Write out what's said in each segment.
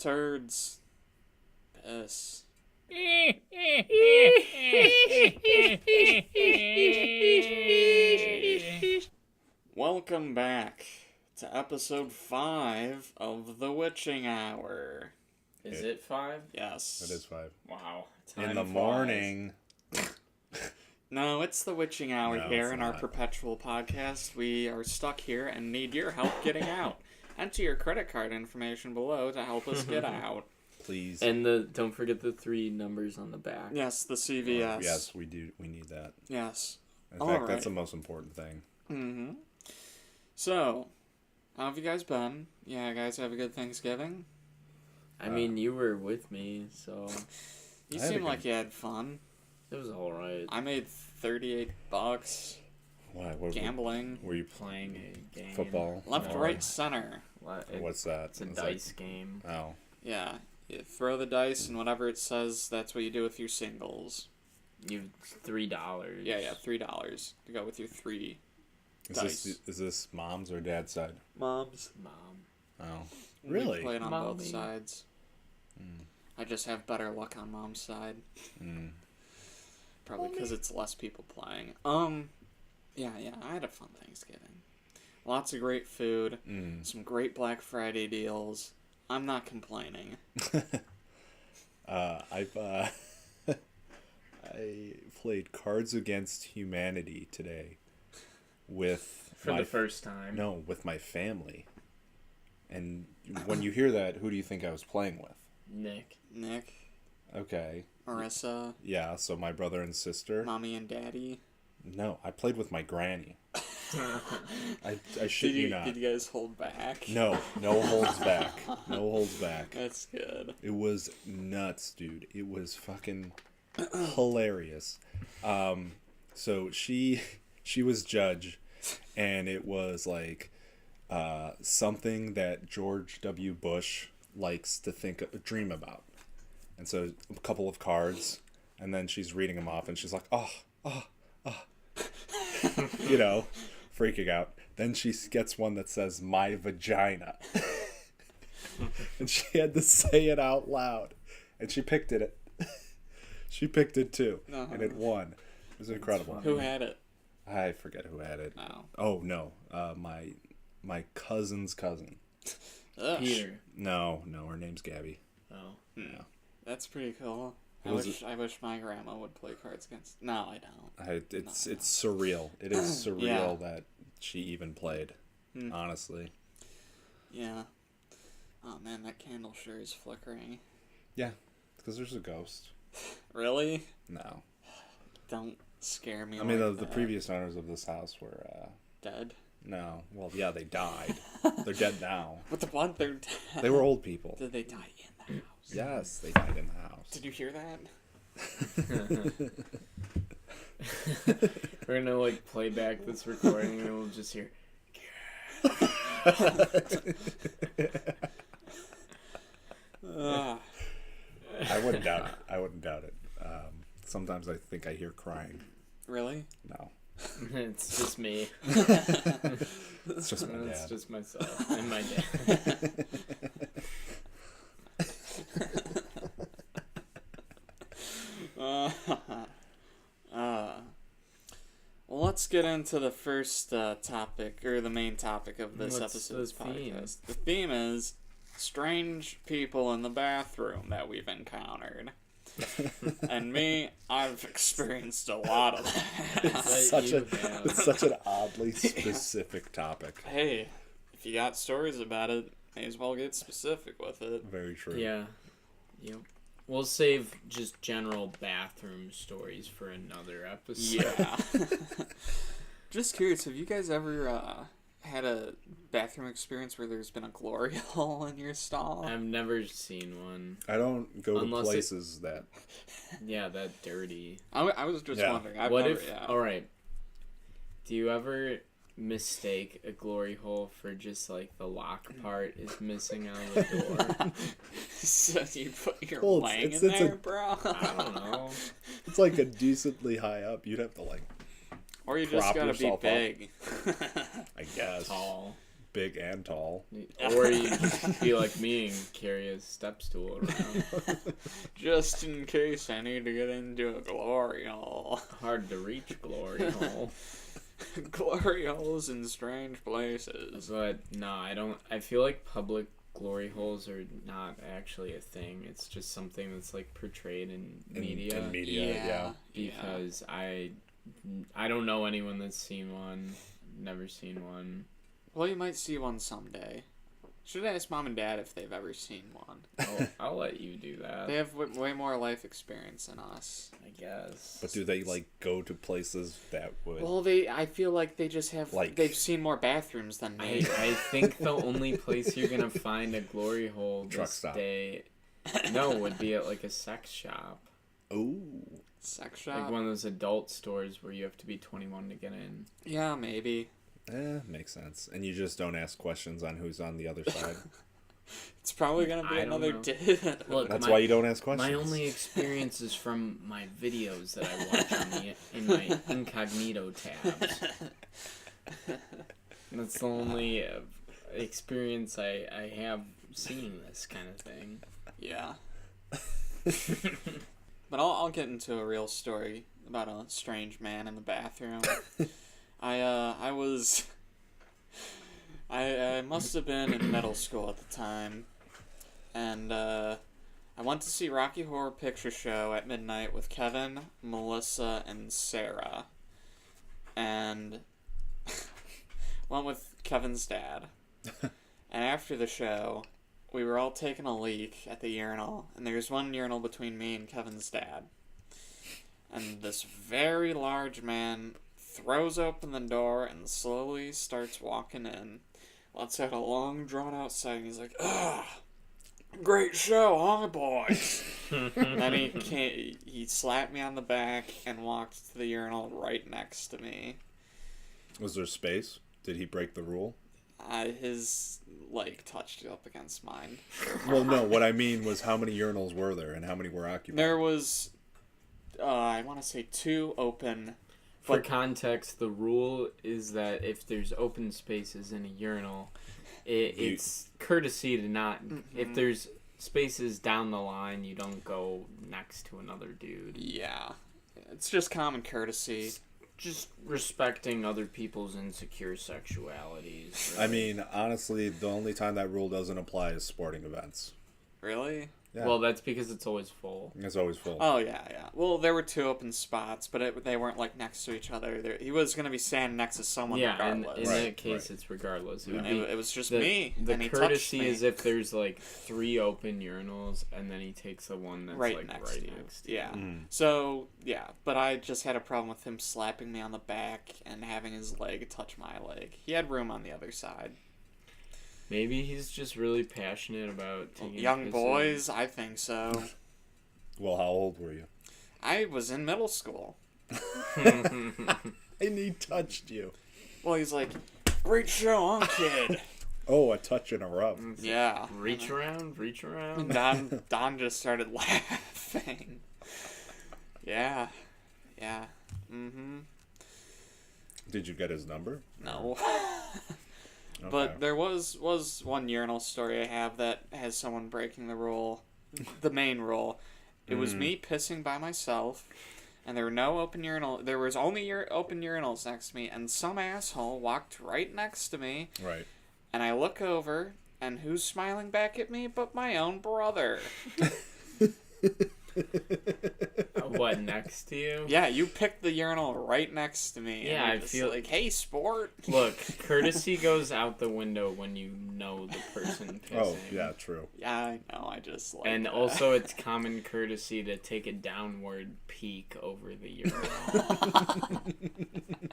turds. Piss. Welcome back to episode 5 of The Witching Hour. Is it 5? Yes. It is 5. Wow. In the Time morning. No, it's The Witching Hour No, here it's in our not. perpetual podcast. We are stuck here and need your help getting out. Enter your credit card information below to help us get out. Please. And don't forget the 3 numbers on the back. Yes, the CVS. Yes, we do. We need that. Yes. In All fact, right. that's the most important thing. Mm-hmm. So, how have you guys been? Yeah, guys, have a good Thanksgiving? I mean, you were with me, so You I had a seem good- like you had fun. it was alright. I made $38 Why? What, gambling. were you Playing a game. football? Left, Oh. right, center. What's that? It's a It's dice game. Like, oh. Yeah. You throw the dice, and whatever it says, that's what you do with your singles. You've $3. Yeah, $3 to go with your 3 dice. Is this mom's or dad's side? Mom's. Mom. Oh. We Really? play it on both Mommy. sides. I just have better luck on mom's side. Mm. Probably because it's less people playing. Yeah, I had a fun Thanksgiving. Lots of great food. Mm. Some great Black Friday deals. I'm not complaining. I've I played Cards Against Humanity today with For the first time. No, with my family. And when you hear that, who do you think I was playing with? Nick. Nick, Okay. Marissa, Yeah, so my brother and sister. mommy and daddy. No, I played with my granny. I shit you not. Did you guys hold back? No holds back. No holds back. That's good. It was nuts, dude. It was fucking hilarious. So she was judge, and it was like something that George W. Bush likes to dream about. And so a couple of cards, and then she's reading them off, and she's like, oh, you know, freaking out. Then she gets one that says, my vagina. And she had to say it out loud. And she picked it. She picked it too. Uh-huh. And it won. It was incredible. Who had it? I forget who had it. No. Oh, no. My cousin's cousin. Ugh. Peter. No, her name's Gabby. Oh. Yeah. That's pretty cool. It was I wish my grandma would play Cards Against... No, I don't. It's surreal. It is surreal Yeah. that she even played. Honestly. Yeah. Oh, man, that candle sure is flickering. Yeah. Because there's a ghost. Really? No. Don't scare me I mean, like the that. previous owners of this house were, Dead? no. Well, yeah, they died. They're dead now. What the what? They're dead. They were old people. Did they die in the house? Yes, they died in the house. Did you hear that? We're gonna play back this recording and we'll just hear. Ugh. I wouldn't doubt it. Sometimes I think I hear crying. Really? No. It's just me. It's just my It's dad. just myself and my dad. Well, let's get into the first topic, or the main topic of this What's episode's the theme? podcast. The theme is strange people in the bathroom that we've encountered. And me, I've experienced a lot of that. It's such an oddly specific topic. Hey, if you got stories about it, may as well get specific with it. Very true. Yeah. Yep. We'll save just general bathroom stories for another episode. Yeah. Just curious, have you guys ever had a bathroom experience where there's been a glory hole in your stall? I've never seen one. I don't go Unless to places that. Yeah, that dirty. I was just Yeah. wondering. I've What never, if? yeah. All right. Do you ever mistake a glory hole for just the lock part is missing out of the door? So you put your Well, wang it's in a- there, bro? I don't know. It's like a decently high up. You'd have to Or you just prop gotta be yourself up. big. I guess. Tall. big and tall. Or you just be like me and carry a step stool around. Just in case I need to get into a glory hole. Hard to reach glory hole. Glory holes in strange places. But no, I don't. I feel like public glory holes are not actually a thing. It's just something that's like portrayed in media. In media, yeah. Because I don't know anyone that's seen one. Never seen one. Well, you might see one someday. Should ask Mom and Dad if they've ever seen one. I'll let you do that. They have way more life experience than us. I guess. But do they like go to places that would? Well, I feel like they just have Like- they've seen more bathrooms than me. I think the only place you're gonna find a glory hole Truck this stop. day, would be at like a sex shop, Ooh. Sex shop. like one of those adult stores where you have to be 21 to get in. Yeah, maybe. Makes sense. And you just don't ask questions on who's on the other side. It's probably gonna be I don't another know. dude. Look, That's why you don't ask questions. My only experience is from my videos that I watch in my incognito tabs. That's the only experience I have seeing this kind of thing. Yeah. But I'll get into a real story about a strange man in the bathroom. I must have been in middle school at the time, and I went to see Rocky Horror Picture Show at midnight with Kevin, Melissa, and Sarah, and went with Kevin's dad. And after the show, we were all taking a leak at the urinal, and there's one urinal between me and Kevin's dad. And this very large man throws open the door and slowly starts walking in. Lets out a long, drawn-out sigh, and he's like, "Ah, great show, huh, boys?" And then he slapped me on the back and walked to the urinal right next to me. Was there space? Did he break the rule? His leg touched up against mine. Well, no. What I mean was how many urinals were there and how many were occupied? There was, I want to say 2 open. For context, the rule is that if there's open spaces in a urinal, it's courtesy to not. If there's spaces down the line, you don't go next to another dude. Yeah. It's just common courtesy. Just respecting other people's insecure sexualities. I mean, honestly, the only time that rule doesn't apply is sporting events. Really? Yeah. Well, that's because it's always full. It's always full. Oh, yeah. Well, there were 2 open spots, but they weren't, like, next to each other. He was going to be standing next to someone Yeah, and regardless. in Right, that case, right. it's regardless. It And would be it was just the, me, The and he courtesy touched me. is if there's like 3 open urinals, and then he takes the one that's right like next right to you. next to you. Yeah. So, yeah, but I just had a problem with him slapping me on the back and having his leg touch my leg. He had room on the other side. Maybe he's just really passionate about taking Young pisses. boys, I think so. Well, how old were you? I was in middle school. And he touched you. Well, he's like, "Great show, huh, kid?" Oh, a touch and a rub. Yeah. Reach around. And Don just started laughing. Yeah. Yeah. Mm-hmm. Did you get his number? No. Okay. But there was one urinal story I have that has someone breaking the rule. The main rule. It was me pissing by myself, and there were no open urinal. There was only open urinals next to me, and some asshole walked right next to me, Right. and I look over, and who's smiling back at me but my own brother? What, next to you? Yeah, you picked the urinal right next to me. Yeah, and you're I just feel- like, "Hey, sport." Look, courtesy goes out the window when you know the person pissing. Oh, yeah, true. Yeah, I know. I just like. And that. also, it's common courtesy to take a downward peek over the urinal.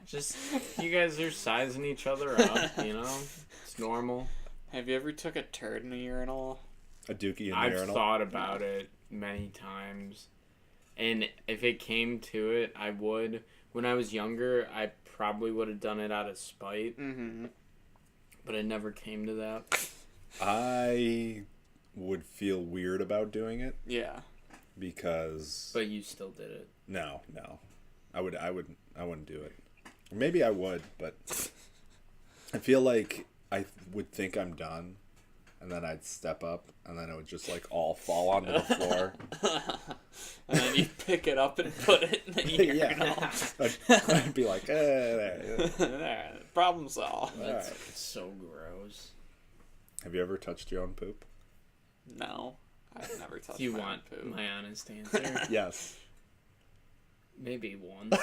Just, you guys are sizing each other up, you know? It's normal. Have you ever took a turd in a urinal? A dookie in the I've urinal. thought about it many times. And if it came to it, I would. When I was younger, I probably would have done it out of spite. Mm-hmm. But it never came to that. I would feel weird about doing it Yeah. because But you still did it. no, I wouldn't do it. Or maybe I would, but I feel like I would think I'm done, and then I'd step up, and then it would just like all fall onto the floor. And then you pick it up and put it in the urinal. I'd be like, there. There, problem solved. That's Alright. so gross. Have you ever touched your own poop? No, I've never touched Do you my own want poop. my honest answer? Yes. Maybe once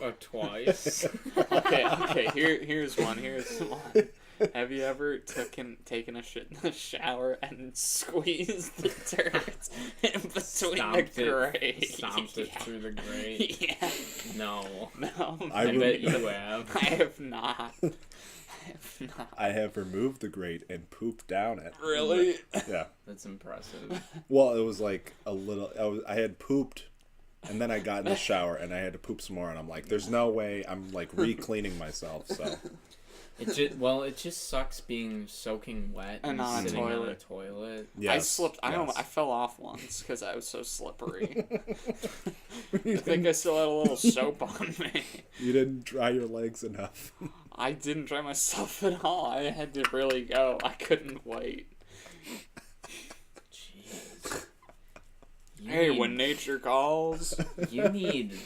or twice. Okay, here's one. Have you ever taken a shit in the shower and squeezed the turds in between the grate? Stomped it through the grate. Yeah. No. No. I bet you have. I have not. I have removed the grate and pooped down it. Really? Yeah. That's impressive. Well, it was like a little. I had pooped, and then I got in the shower and I had to poop some more, and I'm like, "There's no way I'm like re-cleaning myself." So It just sucks being soking wet And and on a sitting on a toilet. toilet. yes, I slipped. yes. I fell off once because I was so slippery. I think I still had a little soap on me. You didn't dry your legs enough. I didn't dry myself at all. I had to really go. I couldn't wait. Jeez. You Hey, need- when nature calls. you need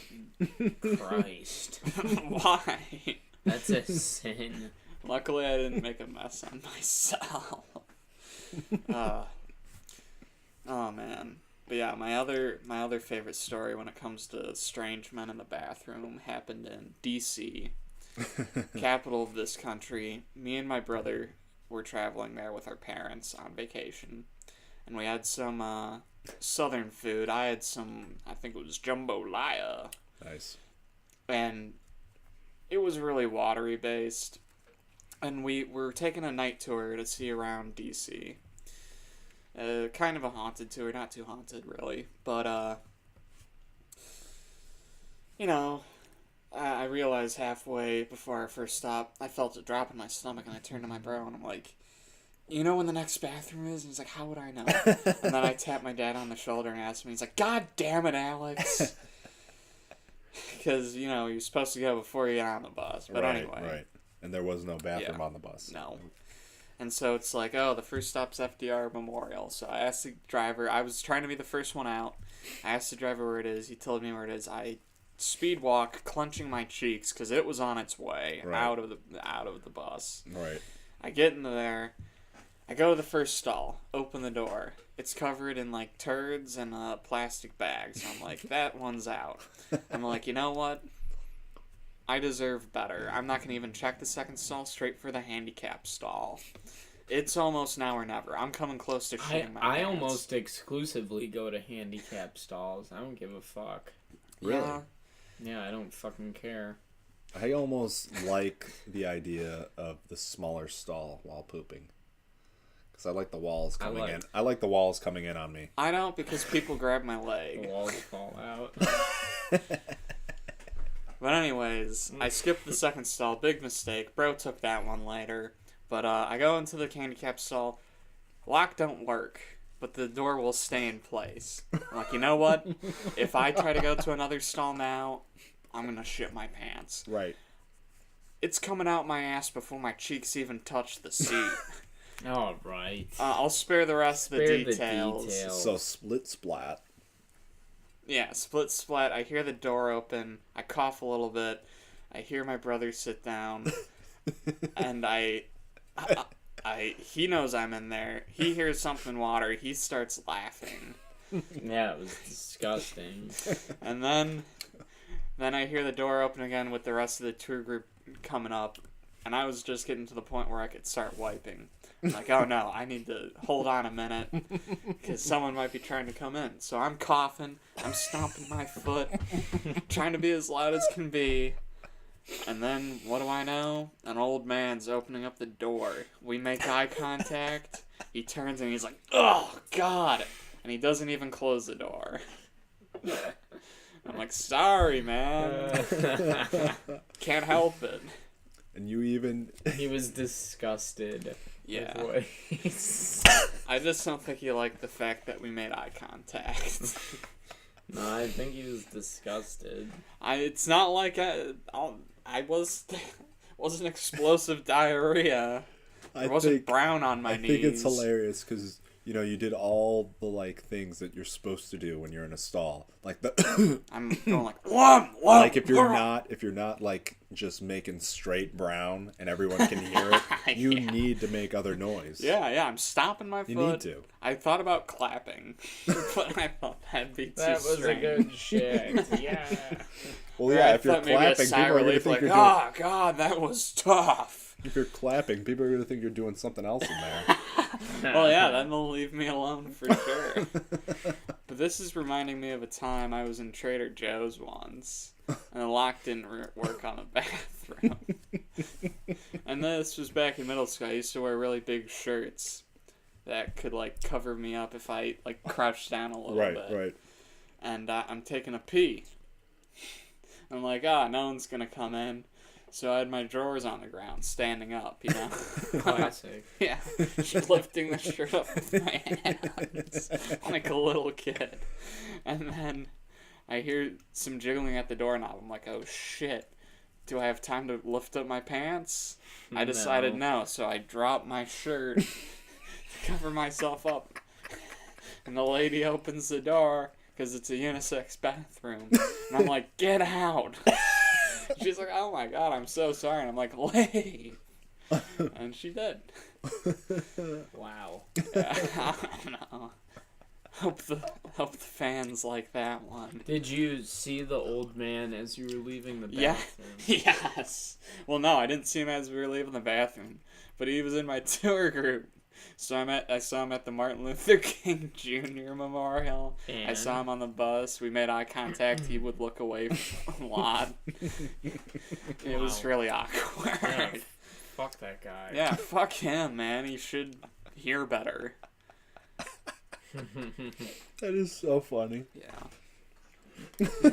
Christ. Why? That's a sin. Luckily, I didn't make a mess on myself. Oh man. But yeah, my other favorite story when it comes to strange men in the bathroom happened in D.C., capital of this country. Me and my brother were traveling there with our parents on vacation, and we had some southern food. I had some, I think it was jambalaya, Nice. and it was really watery based. And we were taking a night tour to see around DC. Kind of a haunted tour, not too haunted really, but you know, I realized halfway before our first stop, I felt a drop in my stomach, and I turned to my bro and I'm like, "You know when the next bathroom is?" And he's like, "How would I know?" And then I tapped my dad on the shoulder and asked him. He's like, "God damn it, Alex!" Because you know you're supposed to go before you get on the bus. But anyway, Right. And there was no bathroom Yeah. on the bus. no. And so it's like, oh, the first stop's FDR Memorial. So I asked the driver. I was trying to be the first one out. I asked the driver where it is. He told me where it is. I speed walk, clenching my cheeks because it was on its way Right. out of the bus. Right. I get into there. I go to the first stall. Open the door. It's covered in like turds and plastic bags. I'm like, that one's out. I'm like, you know what? I deserve better. I'm not going to even check the second stall, straight for the handicap stall. It's almost now or never. I'm coming close to shitting my I pants. almost exclusively go to handicap stalls. I don't give a fuck. Really? Yeah. Yeah, I don't fucking care. I almost like the idea of the smaller stall while pooping. Because I like the walls coming in. I like the walls coming in on me. I don't because people grab my The leg. walls fall out. But anyways, I skipped the second stall. Big mistake. Bro took that one later. But I go into the handicap stall. Lock don't work, but the door will stay in place. I'm like, you know what? If I try to go to another stall now, I'm gonna shit my pants. Right. It's coming out my ass before my cheeks even touch the seat. All right. I'll spare the rest of the Spare the details. details. So split splat. Yeah, split splat. I hear the door open. I cough a little bit. I hear my brother sit down, and he knows I'm in there. He hears something water. He starts laughing, Yeah, it was disgusting. and then I hear the door open again with the rest of the tour group coming up, and I was just getting to the point where I could start wiping. I'm like, oh no, I need to hold on a minute because someone might be trying to come in. So I'm coughing, I'm stomping my foot, trying to be as loud as can be. And then, what do I know? An old man's opening up the door. We make eye contact. He turns and he's like, oh, God. And he doesn't even close the door. I'm like, sorry, man. Can't help it. And you even... He was disgusted. Yeah. With what he said. I just don't think he liked the fact that we made eye contact. No, I think he was disgusted. It's not like I wasn't explosive diarrhea. There wasn't brown on my I knees. think it's hilarious because you did all the like things that you're supposed to do when you're in a stall, like the. I'm going like wham, wham, Like if you're not like just making straight brown and everyone can hear it, you Yeah. need to make other noise. Yeah, I'm stomping my foot. You need to. I thought about clapping, but I thought that'd be too That was strange. a good shit. Yeah. Well, Or yeah, I if you're thought maybe a clapping, sigh people are gonna relief, think like, you're doing. oh god, that was tough. If you're clapping, people are gonna think you're doing something else in there. Well, yeah, then they'll leave me alone for sure. But this is reminding me of a time I was in Trader Joe's once, and the lock didn't work on a bathroom. And this was back in middle school. I used to wear really big shirts that could like cover me up if I like crouched down a little bit. Right. And I'm taking a pee. I'm like, no one's gonna come in. So I had my drawers on the ground, standing up, Classic. Yeah, just lifting the shirt up with my hands, like a little kid. And then I hear some jiggling at the doorknob. I'm like, oh shit, do I have time to lift up my pants? I decided no, so I dropped my shirt to cover myself up. And the lady opens the door, because it's a unisex bathroom. And I'm like, get out! She's like, oh my god, I'm so sorry. And I'm like, leave. And she did. Wow. Yeah, I don't know. Hope the fans like that one. Did you see the old man as you were leaving the Yeah. bathroom? Yes. Well, no, I didn't see him as we were leaving the bathroom, but he was in my tour group. So I saw him at the Martin Luther King Jr. Memorial. I saw him on the bus. We made eye contact. He would look away a lot. It was really awkward. Yeah, fuck that guy. Yeah, fuck him, man. He should hear better. That is so funny. Yeah.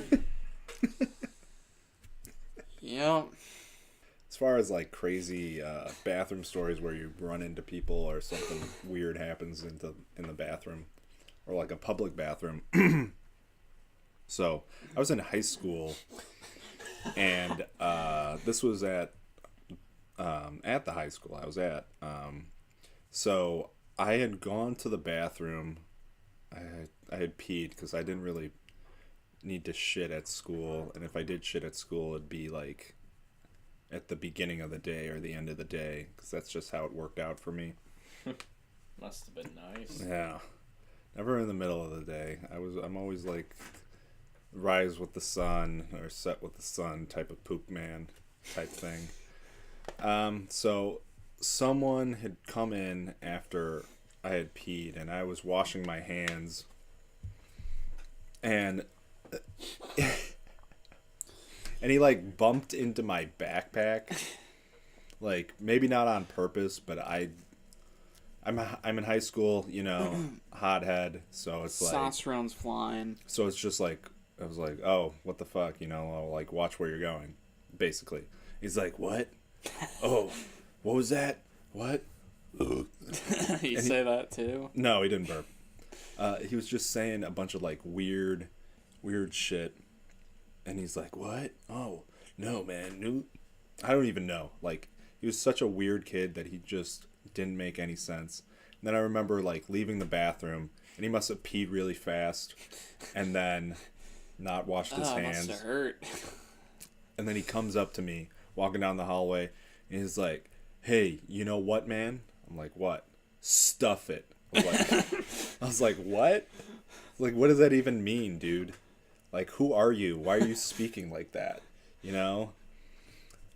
Yep. As far as like crazy bathroom stories where you run into people or something weird happens in the bathroom, or like a public bathroom. So I was in high school, and this was at the high school I was at. So I had gone to the bathroom. I had peed because I didn't really need to shit at school, and if I did shit at school, it'd be like at the beginning of the day or the end of the day, because that's just how it worked out for me. Must have been nice. Yeah, never in the middle of the day. I'm always like rise with the sun or set with the sun type of poop man type thing. So someone had come in after I had peed, and I was washing my hands, and and he like bumped into my backpack, like maybe not on purpose, but I'm in high school, hothead, so it's like Testosterone's flying. so it's just like I was like, oh, what the fuck, I'll like watch where you're going, basically. He's like, what? Oh, what was that? What? You say that too? No, he didn't burp. He was just saying a bunch of like weird shit, and he's like, what? Oh, no, man, no. I don't even know. Like, he was such a weird kid that he just didn't make any sense. And then I remember like leaving the bathroom, and he must have peed really fast, and then not washed his hands. Must have hurt. And then he comes up to me walking down the hallway, and he's like, hey, you know what, man? I'm like, what? Stuff it. I was like, what? Like, what does that even mean, dude? Like, who are you? Why are you speaking like that?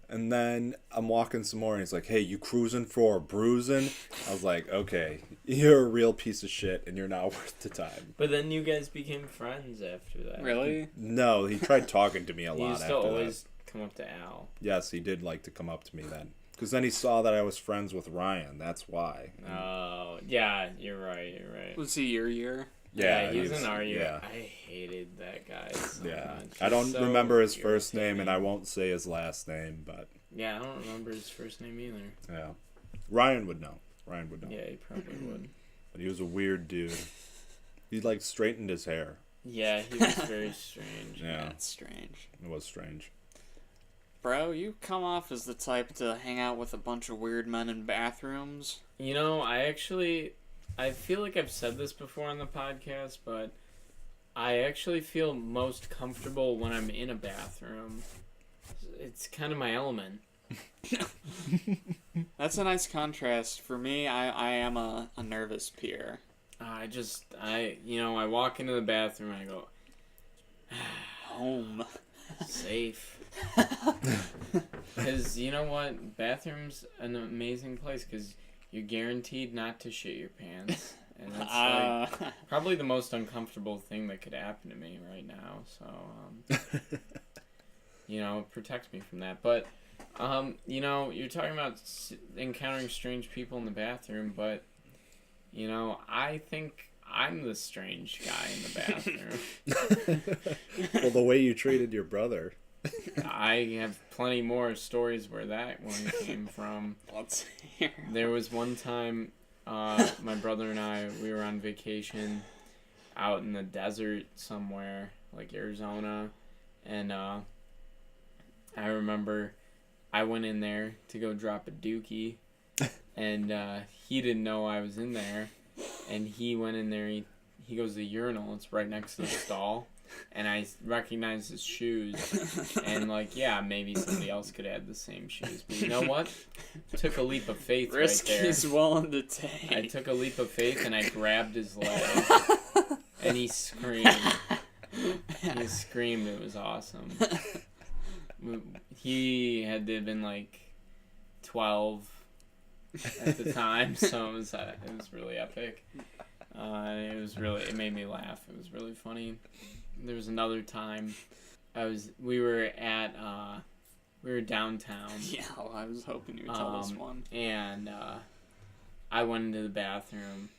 And then I'm walking some more, and he's like, hey, you cruising for a bruising? I was like, okay, you're a real piece of shit, and you're not worth the time. But then you guys became friends after that. Really? No, he tried talking to me a He lot used after to always that. come up to Al. Yes, he did like to come up to me then. Because then he saw that I was friends with Ryan. That's why. Oh, yeah, you're right. Was he your year? Yeah, he's in our year. Yeah. I hated that guy so Yeah, much. I don't He's so remember his first name, and I irritating. won't say his last name, but Yeah, I don't remember his first name either. yeah, Ryan would know. Yeah, he probably would. But he was a weird dude. He like straightened his hair. Yeah, he was very strange. Yeah, That's strange. it was strange. Bro, you come off as the type to hang out with a bunch of weird men in bathrooms. You know, I feel like I've said this before on the podcast, but I actually feel most comfortable when I'm in a bathroom. It's kind of my element. That's a nice contrast. For me, I am a nervous peer. I walk into the bathroom and I go, Home. safe. Because you know what? Bathroom's an amazing place because you're guaranteed not to shit your pants. And that's probably the most uncomfortable thing that could happen to me right now. So, it protects me from that. But, you're talking about encountering strange people in the bathroom, but, I think I'm the strange guy in the bathroom. Well, the way you treated your brother. I have plenty more stories where that one came from. Let's hear. There was one time, my brother and I, we were on vacation out in the desert somewhere, like Arizona, and I remember I went in there to go drop a dookie, and he didn't know I was in there, and he went in there, he goes to the urinal, it's right next to the stall, and I recognized his shoes, and maybe somebody else could have the same shoes, but you know what? Took a leap of faith Risk right there. he's willing to take. I took a leap of faith and I grabbed his leg, and he screamed. He screamed. It was awesome. He had to have been 12 at the time, so it was really epic. It made me laugh. It was really funny. There was another time we were downtown. Yeah, well, I was hoping you would tell this one. And I went into the bathroom,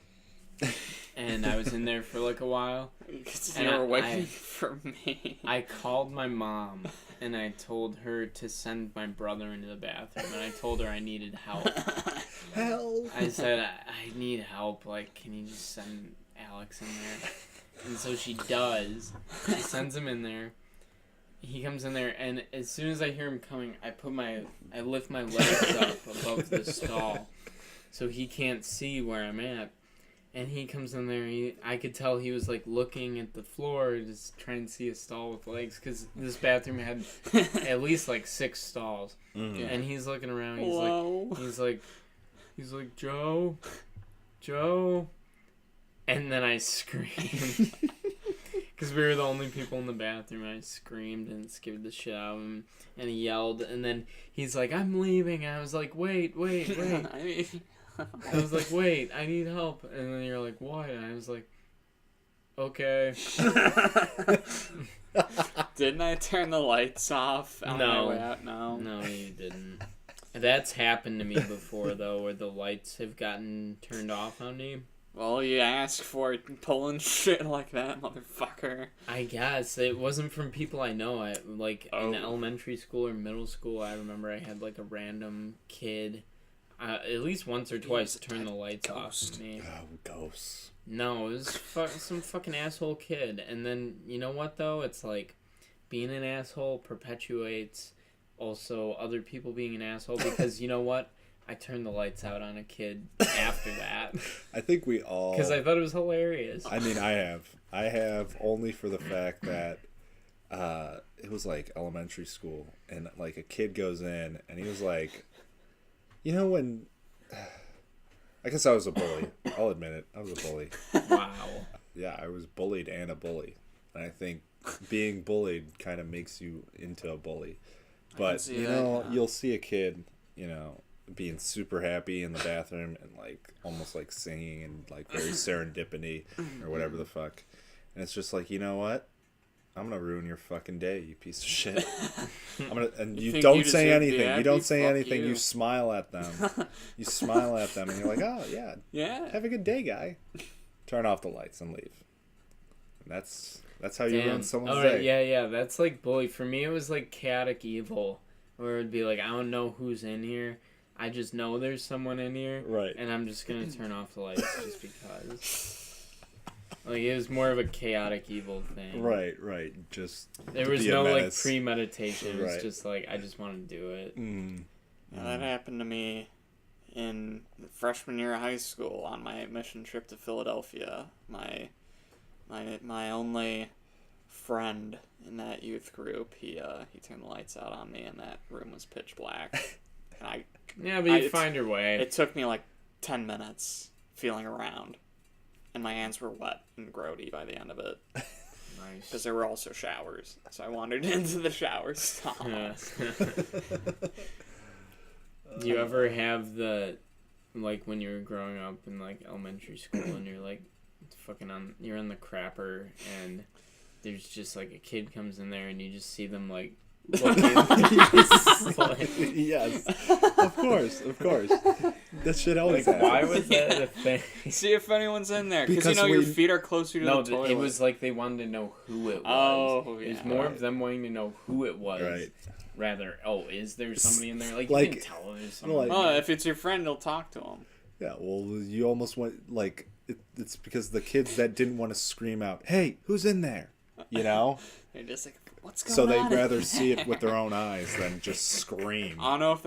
and I was in there for a while. Because you were waiting for me. I called my mom, and I told her to send my brother into the bathroom, and I told her I needed help. Help! I said, I need help. Can you just send Alex in there? And so she does. She sends him in there. He comes in there, and as soon as I hear him coming, I lift my legs up above the stall, so he can't see where I'm at. And he comes in there, I could tell he was looking at the floor, just trying to see a stall with legs, because this bathroom had at least 6 stalls. Mm. And he's looking around, he's like, Joe, and then I screamed. Because we were the only people in the bathroom. I screamed and scared the shit out of him. And he yelled. And then he's like, I'm leaving. And I was like, wait. I was like, wait, I need help. And then you're like, what? And I was like, okay. Didn't I turn the lights off on my way out? No, you didn't. That's happened to me before, though, where the lights have gotten turned off on me. Well, you asked for it, pulling shit like that, motherfucker. I guess. It wasn't from people I know. In elementary school or middle school, I remember I had, a random kid, at least once or twice, turn the lights off on me. Oh, ghosts. No, it was some fucking asshole kid. And then, you know what, though? It's being an asshole perpetuates also other people being an asshole, because you know what? I turned the lights out on a kid after that. I think we all... Because I thought it was hilarious. I mean, I have only for the fact that it was elementary school, and a kid goes in, and he was when... I guess I was a bully. I'll admit it. I was a bully. Wow. Yeah, I was bullied and a bully. And I think being bullied kind of makes you into a bully. But, you'll see a kid, being super happy in the bathroom and almost singing and very serendipity or whatever the fuck, and it's just you know what, I'm gonna ruin your fucking day, you piece of shit. You don't say anything. You don't say anything. You smile at them. You smile at them, and you're like, oh yeah, have a good day, guy. Turn off the lights and leave. And that's how you ruin someone's day. Yeah. That's bully. For me, it was chaotic evil, where it'd be I don't know who's in here. I just know there's someone in here, right? And I'm just gonna turn off the lights just because. Like, it was more of a chaotic evil thing. Right. Just There to was be a no, like, menace. premeditation. It was Right. just, like, I just want to do it. Yeah, that happened to me in freshman year of high school on my mission trip to Philadelphia. My only friend in that youth group, he turned the lights out on me, and that room was pitch black. And Yeah, but you find your way. it took me like 10 minutes feeling around, and my hands were wet and grody by the end of it. Nice. Because there were also showers, so I wandered into the shower stall. Yeah. Do you ever have the, like, when you were growing up in, like, elementary school and you're, like, you're on the crapper and there's just, like, a kid comes in there and you just see them, like, looking. Yes, of course. That shit always Like, happens. why was that a thing? See if anyone's in there, because Because your we- feet are closer to No, the toilet. it was like they wanted to know who it was. Oh, It was yeah. more of them wanting to know who it was. Right. Rather, is there somebody in there? Like, Like- you can tell there's somebody. like- Oh, if it's your friend, you'll talk to him. Yeah, well, you almost went, like, it's because the kids that didn't want to scream out, "Hey, who's in there?" You know? They're just like, what's going So on? they'd in rather there? see it with their own eyes than just scream. I don't know if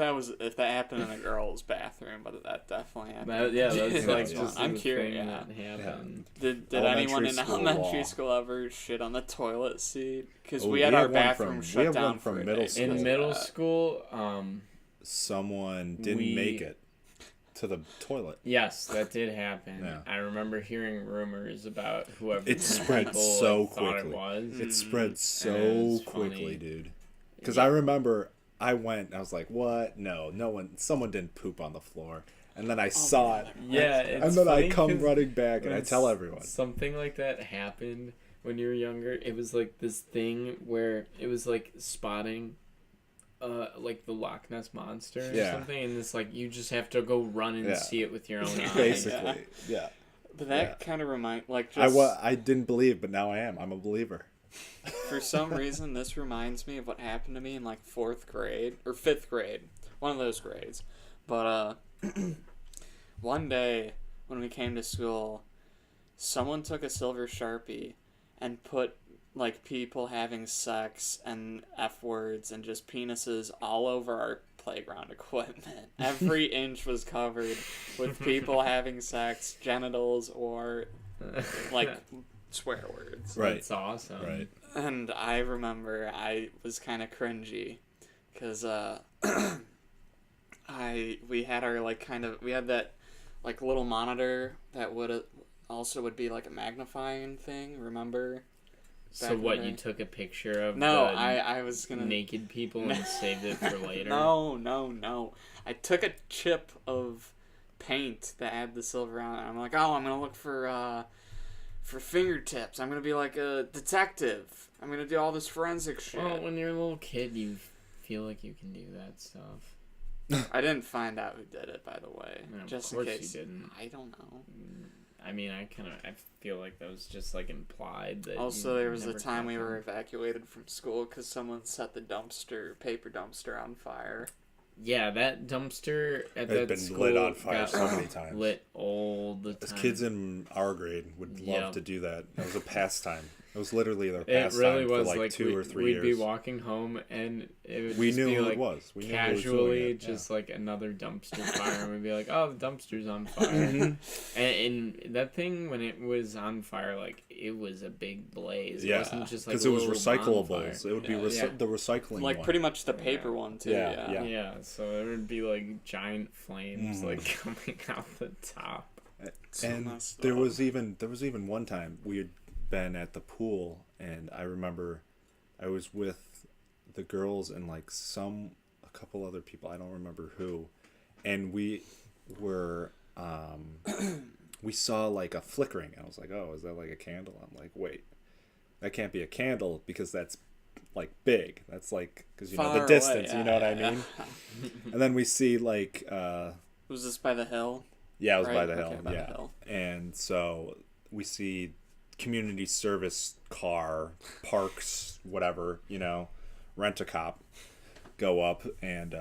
that happened in a girl's bathroom, but that definitely happened. That's Yeah, like yeah. just I'm the curious. thing Yeah. that happened. Did Elementary anyone in school elementary law. school ever shit on the toilet seat? Because Oh, we had we our have one bathroom from- we shut have down one from for a middle day school. because In of middle that. school, Someone didn't We- make it to the toilet. yes, that did happen. Yeah. I remember hearing rumors about whoever It spread people, so like, thought quickly. it was. It spread It so was quickly, funny. dude. Because I remember I went, and I was like, "What? No one. Someone didn't poop on the floor." And then I saw it, Yeah, and it's then I funny come 'cause running back, and I when tell everyone. something like that happened when you were younger. It was like this thing where it was like spotting like the Loch Ness monster or Yeah. something, and it's like you just have to go run and Yeah. see it with your own eyes. Basically, yeah. But that Yeah. kind of like just I didn't believe, but now I am. I'm a believer. for some reason this reminds me of what happened to me in like 4th grade or 5th grade, one of those grades. But one day when we came to school, someone took a silver Sharpie and put like people having sex and F words and just penises all over our playground equipment. Every inch was covered with people having sex, genitals, or like swear words. Right. That's awesome. Right. And I remember I was kind of cringy because we had our we had that like little monitor that would be like a magnifying thing, remember? So Back in what, the you day. took a picture of No, the I was gonna naked people and saved it for later? No. I took a chip of paint that had the silver on it. I'm like, I'm gonna look for fingertips. I'm gonna be like a detective. I'm gonna do all this forensic shit. Well, when you're a little kid, you feel like you can do that stuff. I didn't find out who did it, by the way. No, just of in course case. you didn't. I don't know. I mean, I feel like that was just like implied that. Also, you there was a never time we caught were them. evacuated from school because someone set the paper dumpster on fire. Yeah, that dumpster at It's that been school lit on fire got so many times. lit all the As time. kids in our grade would love Yeah. to do that. It was a pastime. It was literally their It pastime really for was like like 2 or 3 we'd years. be walking home and it would We just knew be who like it was. We knew who was doing casually it, yeah. just like another dumpster fire and we'd be like, oh, the dumpster's on fire. Mm-hmm. and that thing, when it was on fire, like it was a big blaze. It Yeah, wasn't just like because a it was little recyclables. bonfire. It would be Yeah. the recycling Like one. pretty much the paper one too. Yeah, Yeah. yeah. So there would be like giant flames Mhm. like coming out the top. So And messed there up. was even one time we had been at the pool, and I remember I was with the girls and like a couple other people, I don't remember who, and we were we saw like a flickering. I was like, oh, is that like a candle? I'm like, wait, that can't be a candle because that's like big. That's like, because you know Far the distance, away, you know what I yeah. mean? And then we see like Was this by the hill? yeah, it was by Right, the hill. okay, by the yeah. hill. And so we see community service car, parks, whatever, rent a cop, go up and be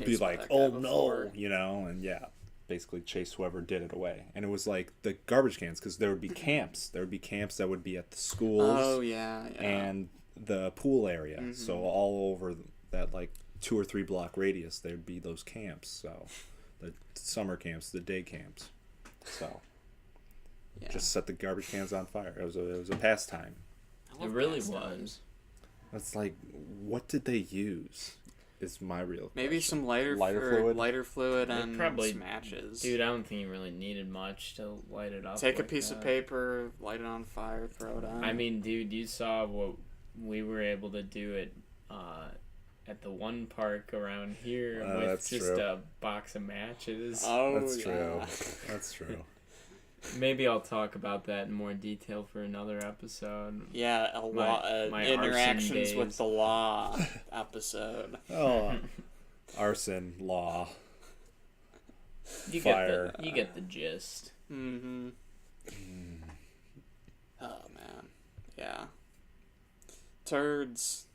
Chased by like, that guy oh before. no, and yeah. basically chase whoever did it away. And it was like the garbage cans, because there would be camps. There would be camps that would be at the schools. Oh yeah. And the pool area. So all over that like 2 or 3 block radius, there'd be those camps. So the summer camps, the day camps. So just set the garbage cans on fire. It was a pastime. It really was. It's like, what did they use? Is my real Maybe question. some lighter fluid, and probably some matches. Dude, I don't think you really needed much to light it up. Take a like piece that. of paper, light it on fire, throw it on. I mean, dude, you saw what we were able to do at the one park around here with just true. a box of matches. Oh, That's yeah. true. That's true. Maybe I'll talk about that in more detail for another episode. Yeah, my interactions arson with days. the law episode. Oh, arson, law, You fire. you get the gist. Mm-hmm. Oh, man. Yeah. Turds.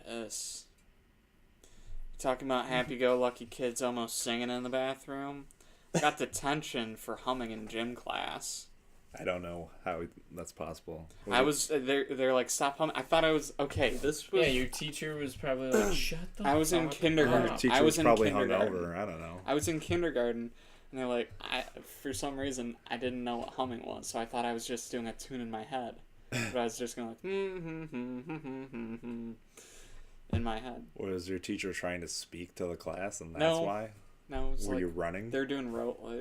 Piss. Talking about happy-go-lucky kids almost singing in the bathroom. Got detention for humming in gym class. I don't know how that's possible. They're like, stop humming. I thought I was, okay, this was... Yeah, your teacher was probably like, shut the I was in fuck kindergarten. Your teacher I was in probably kindergarten. hungover. I don't know. I was in kindergarten, and they're like, for some reason, I didn't know what humming was, so I thought I was just doing a tune in my head. But I was just going like, in my head. Was your teacher trying to speak to the class, and that's No. why? No, it was Were like, you running? they're doing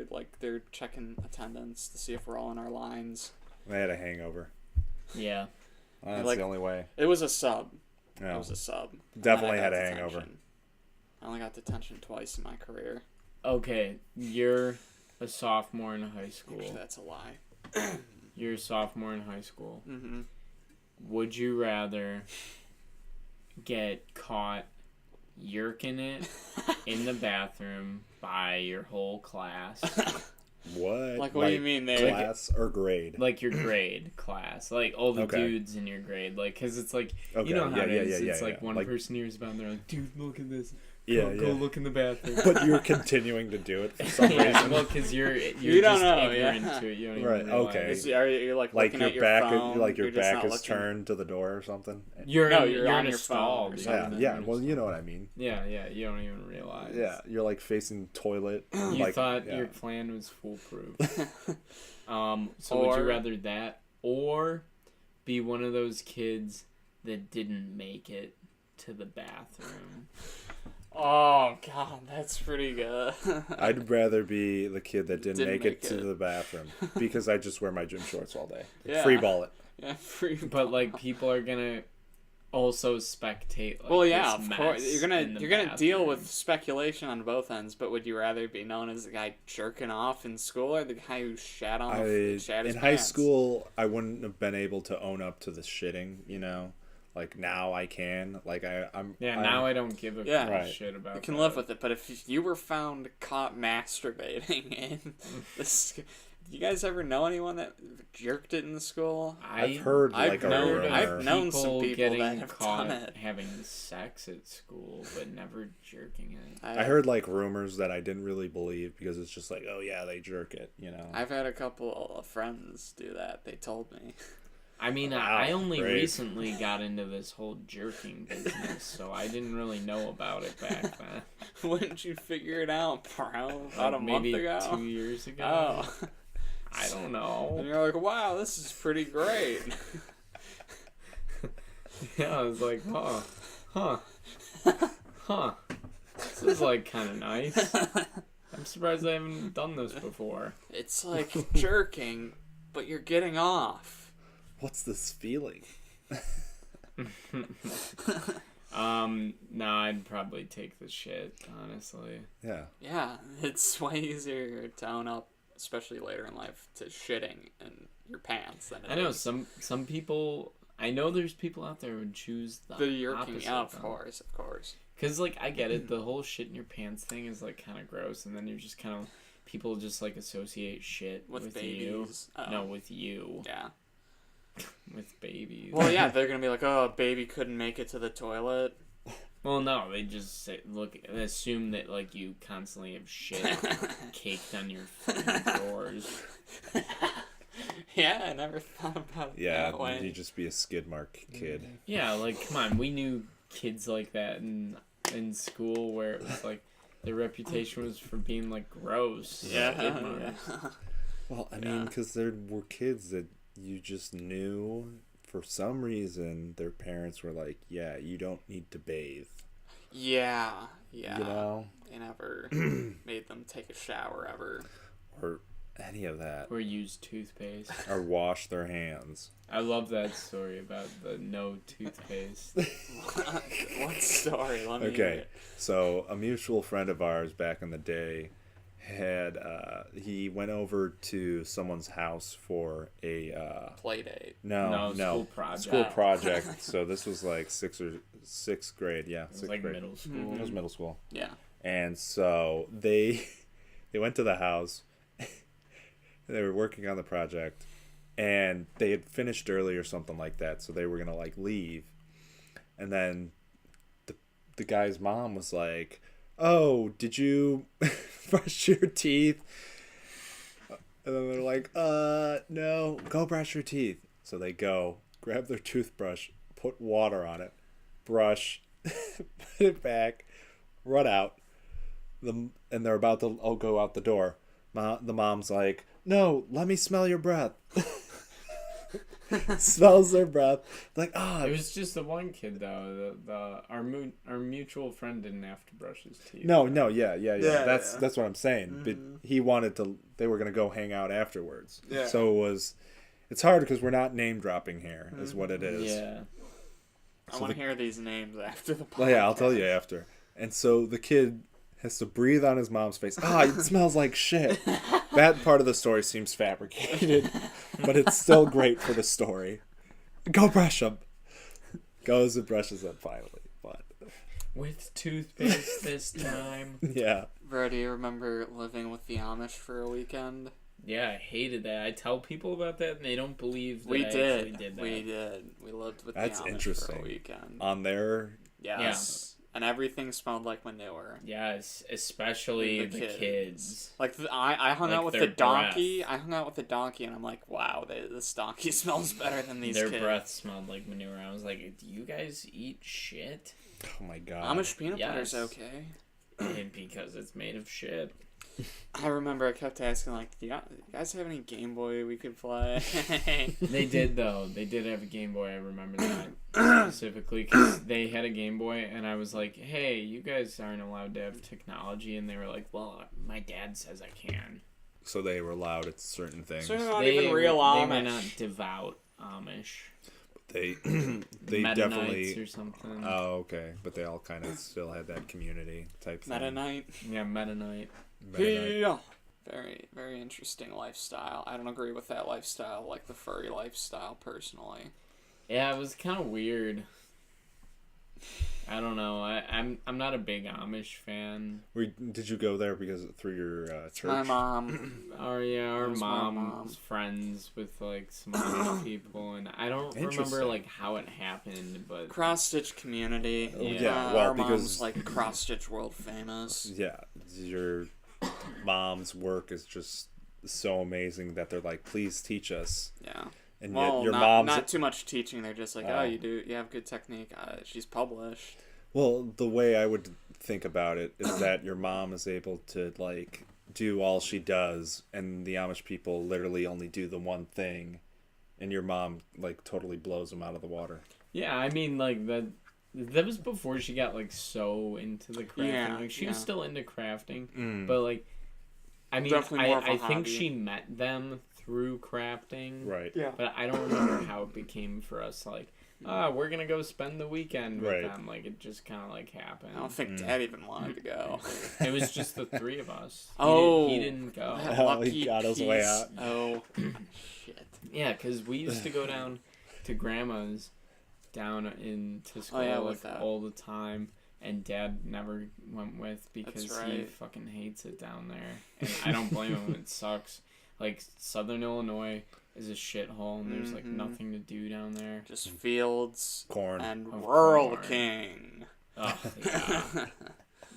like they're checking attendance to see if we're all in our lines. They had a hangover. Yeah. Well, that's Like- the only way. It was a sub. No. It was a sub. Definitely And I had got a hangover. detention. I only got detention twice in my career. Okay, you're a sophomore in high school. Actually, that's a lie. You're a sophomore in high school. Mm-hmm. Would you rather get caught yerking it in the bathroom by your whole class, What? Like, what do you mean there? Class or grade? like your grade class, like all the Okay. dudes in your grade, like, cause it's like Okay, you know how yeah, it yeah, is. yeah, It's yeah, like yeah. one Like- person hears about, it and they're like, "Dude, look at this. Yeah, Go yeah. look in the bathroom." But you're continuing to do it for some Yeah, reason. well, because you're You don't just know, ignorant yeah. to it. You don't Right, even realize okay. it. You're like Like looking your at your back, phone. like your you're just back not is looking. turned to the door or something. You're No, in, you're you're on in a your phone stall. or dude. Yeah, something. yeah. Well, you know what I mean. Yeah, you don't even realize. Yeah, you're like facing toilet. You like, thought yeah. your plan was foolproof. So would you Or- rather that or be one of those kids that didn't make it to the bathroom? Oh god, that's pretty good. I'd rather be the kid that didn't make it to it. the bathroom because I just wear my gym shorts all day. Yeah. Free ball it. Yeah, free. But like people are gonna also spectate. Like, Well, yeah, this of course. mess You're in the gonna deal bathroom. with speculation on both ends. But would you rather be known as the guy jerking off in school or the guy who shat on shat his In high pants? school, I wouldn't have been able to own up to the shitting. You know, like now I can. Like I'm. Yeah, now I don't give a Yeah. Right. shit about. You can that. live with it. But if you were found caught masturbating in this, you guys ever know anyone that jerked it in the school? I've heard I've like a known- rumor. I've known some people getting that have caught done it. having sex at school, but never jerking it. I heard like rumors that I didn't really believe because it's just like, oh yeah, they jerk it. You know. I've had a couple of friends do that. They told me. I mean, Wow, I only great. recently got into this whole jerking business, so I didn't really know about it back then. Wouldn't you figure it out, bro? About a month Maybe ago. 2 years ago. Oh. I don't And know. you're like, wow, this is pretty great. Yeah, I was like, huh. This is like kind of nice. I'm surprised I haven't done this before. It's like jerking, but you're getting off. What's this feeling? No, I'd probably take the shit, honestly. Yeah. Yeah, it's way easier to own up, especially later in life, to shitting in your pants than it I know is some people. I know there's people out there who would choose the yerking. opposite, Yeah, of though. course, of course. Cause like I get it, the whole shit in your pants thing is like kind of gross, and then you're just kind of people just like associate shit With you. babies. No, with you, Yeah. with babies. Well, yeah, they're gonna be like, oh, baby couldn't make it to the toilet. Well, no, they just say, assume that like you constantly have shit caked on your drawers. Yeah, I never thought about it that way. you'd just be a skid mark kid. Yeah, like come on, we knew kids like that in school where it was like their reputation was for being like gross. Yeah. skid marks. Well, I mean, because there were kids that you just knew for some reason their parents were like, yeah, you don't need to bathe. Yeah. You know? They never made them take a shower ever. Or any of that. Or use toothpaste. Or wash their hands. I love that story about the no toothpaste. What story? Let me hear Okay, it. so a mutual friend of ours back in the day had he went over to someone's house for a Play date. no school project. school project. So this was like sixth grade, yeah, It was sixth like grade. middle school. It was middle school, Yeah. and so they went to the house. They were working on the project, and they had finished early or something like that. So they were gonna like leave, and then the guy's mom was like, "Oh, did you brush your teeth?" And then they're like, no, go brush your teeth." So they go, grab their toothbrush, put water on it, brush, put it back, run out. And they're about to go out the door. The mom's like, "No, let me smell your breath." Smells their breath. Like, It was just the one kid though. Our mutual friend didn't have to brush his teeth. No, yeah. Yeah, That's yeah. that's what I'm saying. But he wanted to. They were gonna go hang out afterwards. Yeah. So it's hard because we're not name dropping here, is what it is. Yeah. I want to hear these names after the podcast. Well, yeah, I'll tell you after. And so the kid has to breathe on his mom's face. It smells like shit. That part of the story seems fabricated, but it's still great for the story. Go brush them. Goes and brushes them finally. But With toothpaste this time. yeah. Bro, do you remember living with the Amish for a weekend? Yeah, I hated that. I tell people about that and they don't believe that We I did. actually did that. We did. We lived with That's the Amish interesting. for a weekend. On their Yes. And everything smelled like manure. Yes, especially the kids. Like I hung Like out with their the donkey. I hung out with the donkey, and I'm like, wow, this donkey smells better than these Their kids. breath smelled like manure. I was like, do you guys eat shit? Oh my god. Amish peanut butter's Yes. okay. And because it's made of shit. I remember I kept asking, like, do you guys have any Game Boy we could play? They did, though. They did have a Game Boy. I remember that specifically because they had a Game Boy, and I was like, hey, you guys aren't allowed to have technology. And they were like, well, my dad says I can. So they were allowed at certain things. So they're not They even real They Amish. were not devout Amish. They Mennonites definitely. or something. Oh, okay. But they all kind of still had that community type thing. Mennonite. Yeah, Mennonite. Mennonite. Yeah. Very, very interesting lifestyle. I don't agree with that lifestyle, like the furry lifestyle, personally. Yeah, it was kind of weird. I don't know. I'm not a big Amish fan. Did you go there because through your church? My mom. Our It was my mom's mom. friends with like some Amish people, and I don't remember Interesting. like how it happened, but Cross Stitch community. Yeah, well, our mom's because- like Cross Stitch world famous. Yeah, your mom's work is just so amazing that they're like, please teach us. Yeah. And Well, yet your not, mom's not too much teaching. They're just like, Oh. oh, you have good technique. She's published. well, the way I would think about it is that your mom is able to like do all she does, and the Amish people literally only do the one thing, and your mom like totally blows them out of the water. yeah, I mean like that was before she got like so into the crafting. Yeah, Like she was yeah. still into crafting, Mm. but like I mean Definitely more of a I think hobby. she met them through crafting. Right. Yeah. But I don't remember how it became for us. Like, we're gonna go spend the weekend with Right. them. Like, it just kind of like happened. I don't think Dad even wanted to go. It was just the three of us. Oh. He didn't go. That Oh, lucky he got his way piece. out. Oh, shit. Yeah, because we used to go down to grandma's down into school Oh, yeah, like with that. all the time. And Dad never went with because That's he right. fucking hates it down there. And I don't blame him. It sucks. Like, Southern Illinois is a shithole, and there's, like, Mhm. nothing to do down there. Just fields Corn. and Of Rural corn. King. Oh, yeah.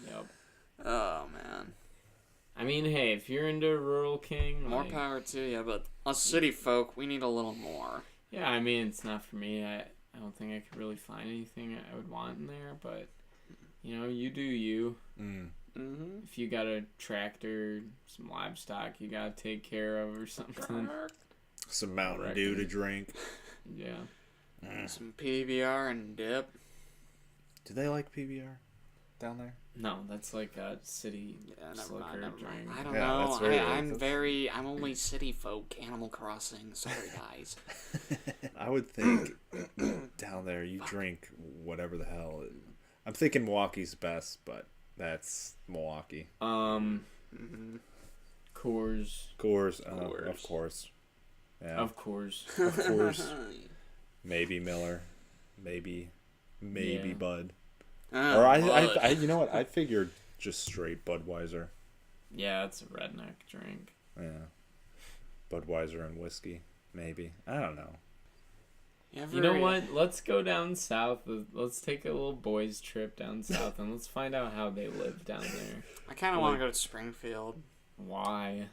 Yep. Oh man. I mean, hey, if you're into Rural King, More like, power to you, but us city folk, we need a little more. yeah, I mean, it's not for me. I don't think I could really find anything I would want in there, but, you know, you do you. Mm-hmm. If you got a tractor, some livestock you gotta take care of or something. Some Mountain Dew to drink. Yeah. Some PBR and dip. Do they like PBR down there? No, that's like a city Yeah, never slicker mind. Never drink. mind. I don't Yeah, know. that's very I'm only city folk. Animal Crossing. Sorry, guys. I would think down there you drink whatever the hell. I'm thinking Milwaukee's best, but that's Milwaukee. Mm-hmm. Coors. Coors, Coors. of course. Yeah, Of course. of course. Maybe Miller, maybe Yeah. Bud. Oh, Or Bud. I, you know what? I figured just straight Budweiser. Yeah, it's a redneck drink. Yeah, Budweiser and whiskey, maybe. I don't know. You know what? Let's go down south. Let's take a little boys' trip down south and let's find out how they live down there. I kind of want to go to Springfield. Why?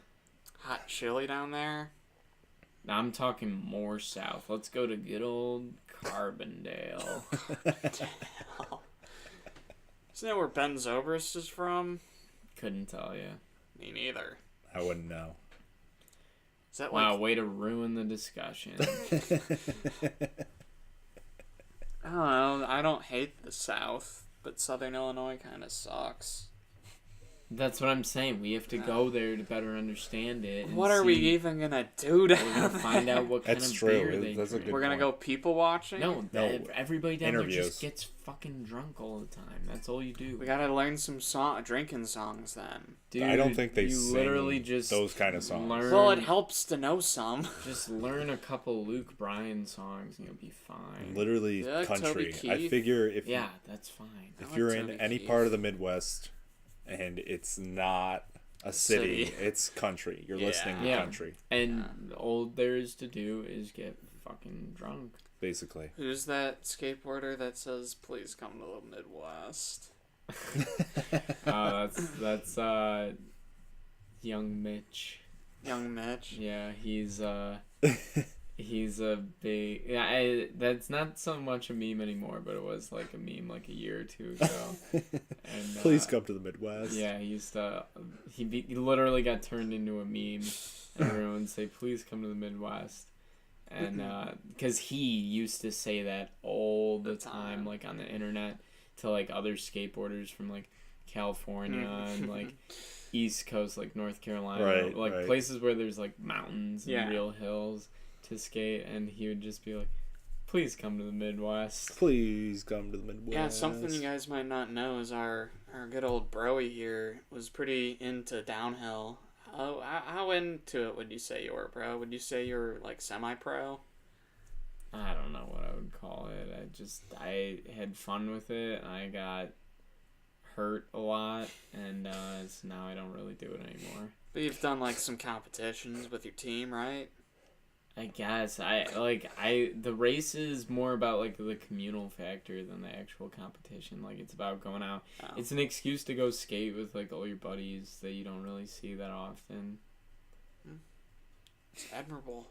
Hot chili down there. I'm talking more south. Let's go to good old Carbondale. Isn't that where Ben Zobrist is from? Couldn't tell you. Me neither. I wouldn't know. Is that Wow, like? way to ruin the discussion. I don't know. I don't hate the South, but Southern Illinois kind of sucks. That's what I'm saying. We have to go there to better understand it. And What are we see- even gonna do We're down gonna find there? out what kind That's of true. beer they That's a drink. good We're gonna point. go people watching. No, everybody down there interviews. just gets fucking drunk all the time. That's all you do. We gotta learn some drinking songs then. Dude, I don't think they you sing literally just those kind of songs. Learn, Well, it helps to know some. Just learn a couple Luke Bryan songs and you'll be fine. Literally Yeah, like country. Toby I Keith. figure if Yeah, that's fine. I if like you're in Toby any Keith. part of the Midwest and it's not a city, it's country. You're Yeah. listening to Yeah. country, And all there is to do is get fucking drunk. basically. Who's that skateboarder that says, "Please come to the Midwest"? That's young Mitch. Young Mitch. Yeah, he's a big. Yeah, that's not so much a meme anymore, but it was like a meme like a year or two ago. And Please come to the Midwest. Yeah, he used to. He literally got turned into a meme. And everyone would say, "Please come to the Midwest," and because he used to say that all the time, like on the internet, to like other skateboarders from like California and like East Coast, like North Carolina, Right, like right. places where there's like mountains and Yeah. real hills to skate, and he would just be like, "Please come to the Midwest." Please come to the Midwest. Yeah, something you guys might not know is our good old Broy here was pretty into downhill. How into it would you say you were, bro? Would you say you were like semi-pro? I don't know what I would call it. I had fun with it. I got hurt a lot, and so now I don't really do it anymore. But you've done like some competitions with your team, right? I guess the race is more about like the communal factor than the actual competition. Like it's about going out. Oh. It's an excuse to go skate with like all your buddies that you don't really see that often. It's admirable.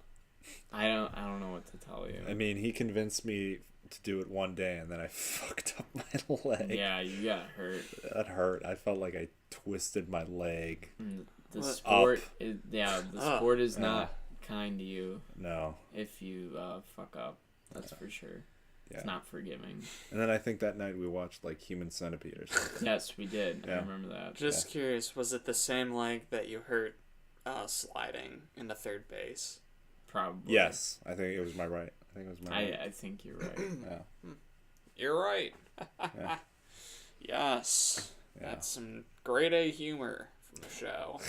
I don't know what to tell you. I mean, he convinced me to do it one day, and then I fucked up my leg. Yeah, you got hurt. That hurt. I felt like I twisted my leg. And the What? sport, Up. the Ugh. sport is not kind to you. No. If you fuck up, that's for sure. Yeah. It's not forgiving. And then I think that night we watched like Human Centipede or something. Yes, we did. I Yeah. remember that. Just curious, was it the same leg that you hurt sliding into third base? Probably. Yes, I think it was my right. I think it was my right. I think you're right. Yeah. You're right. Yeah. Yes. Yeah. That's some grade A humor from the show.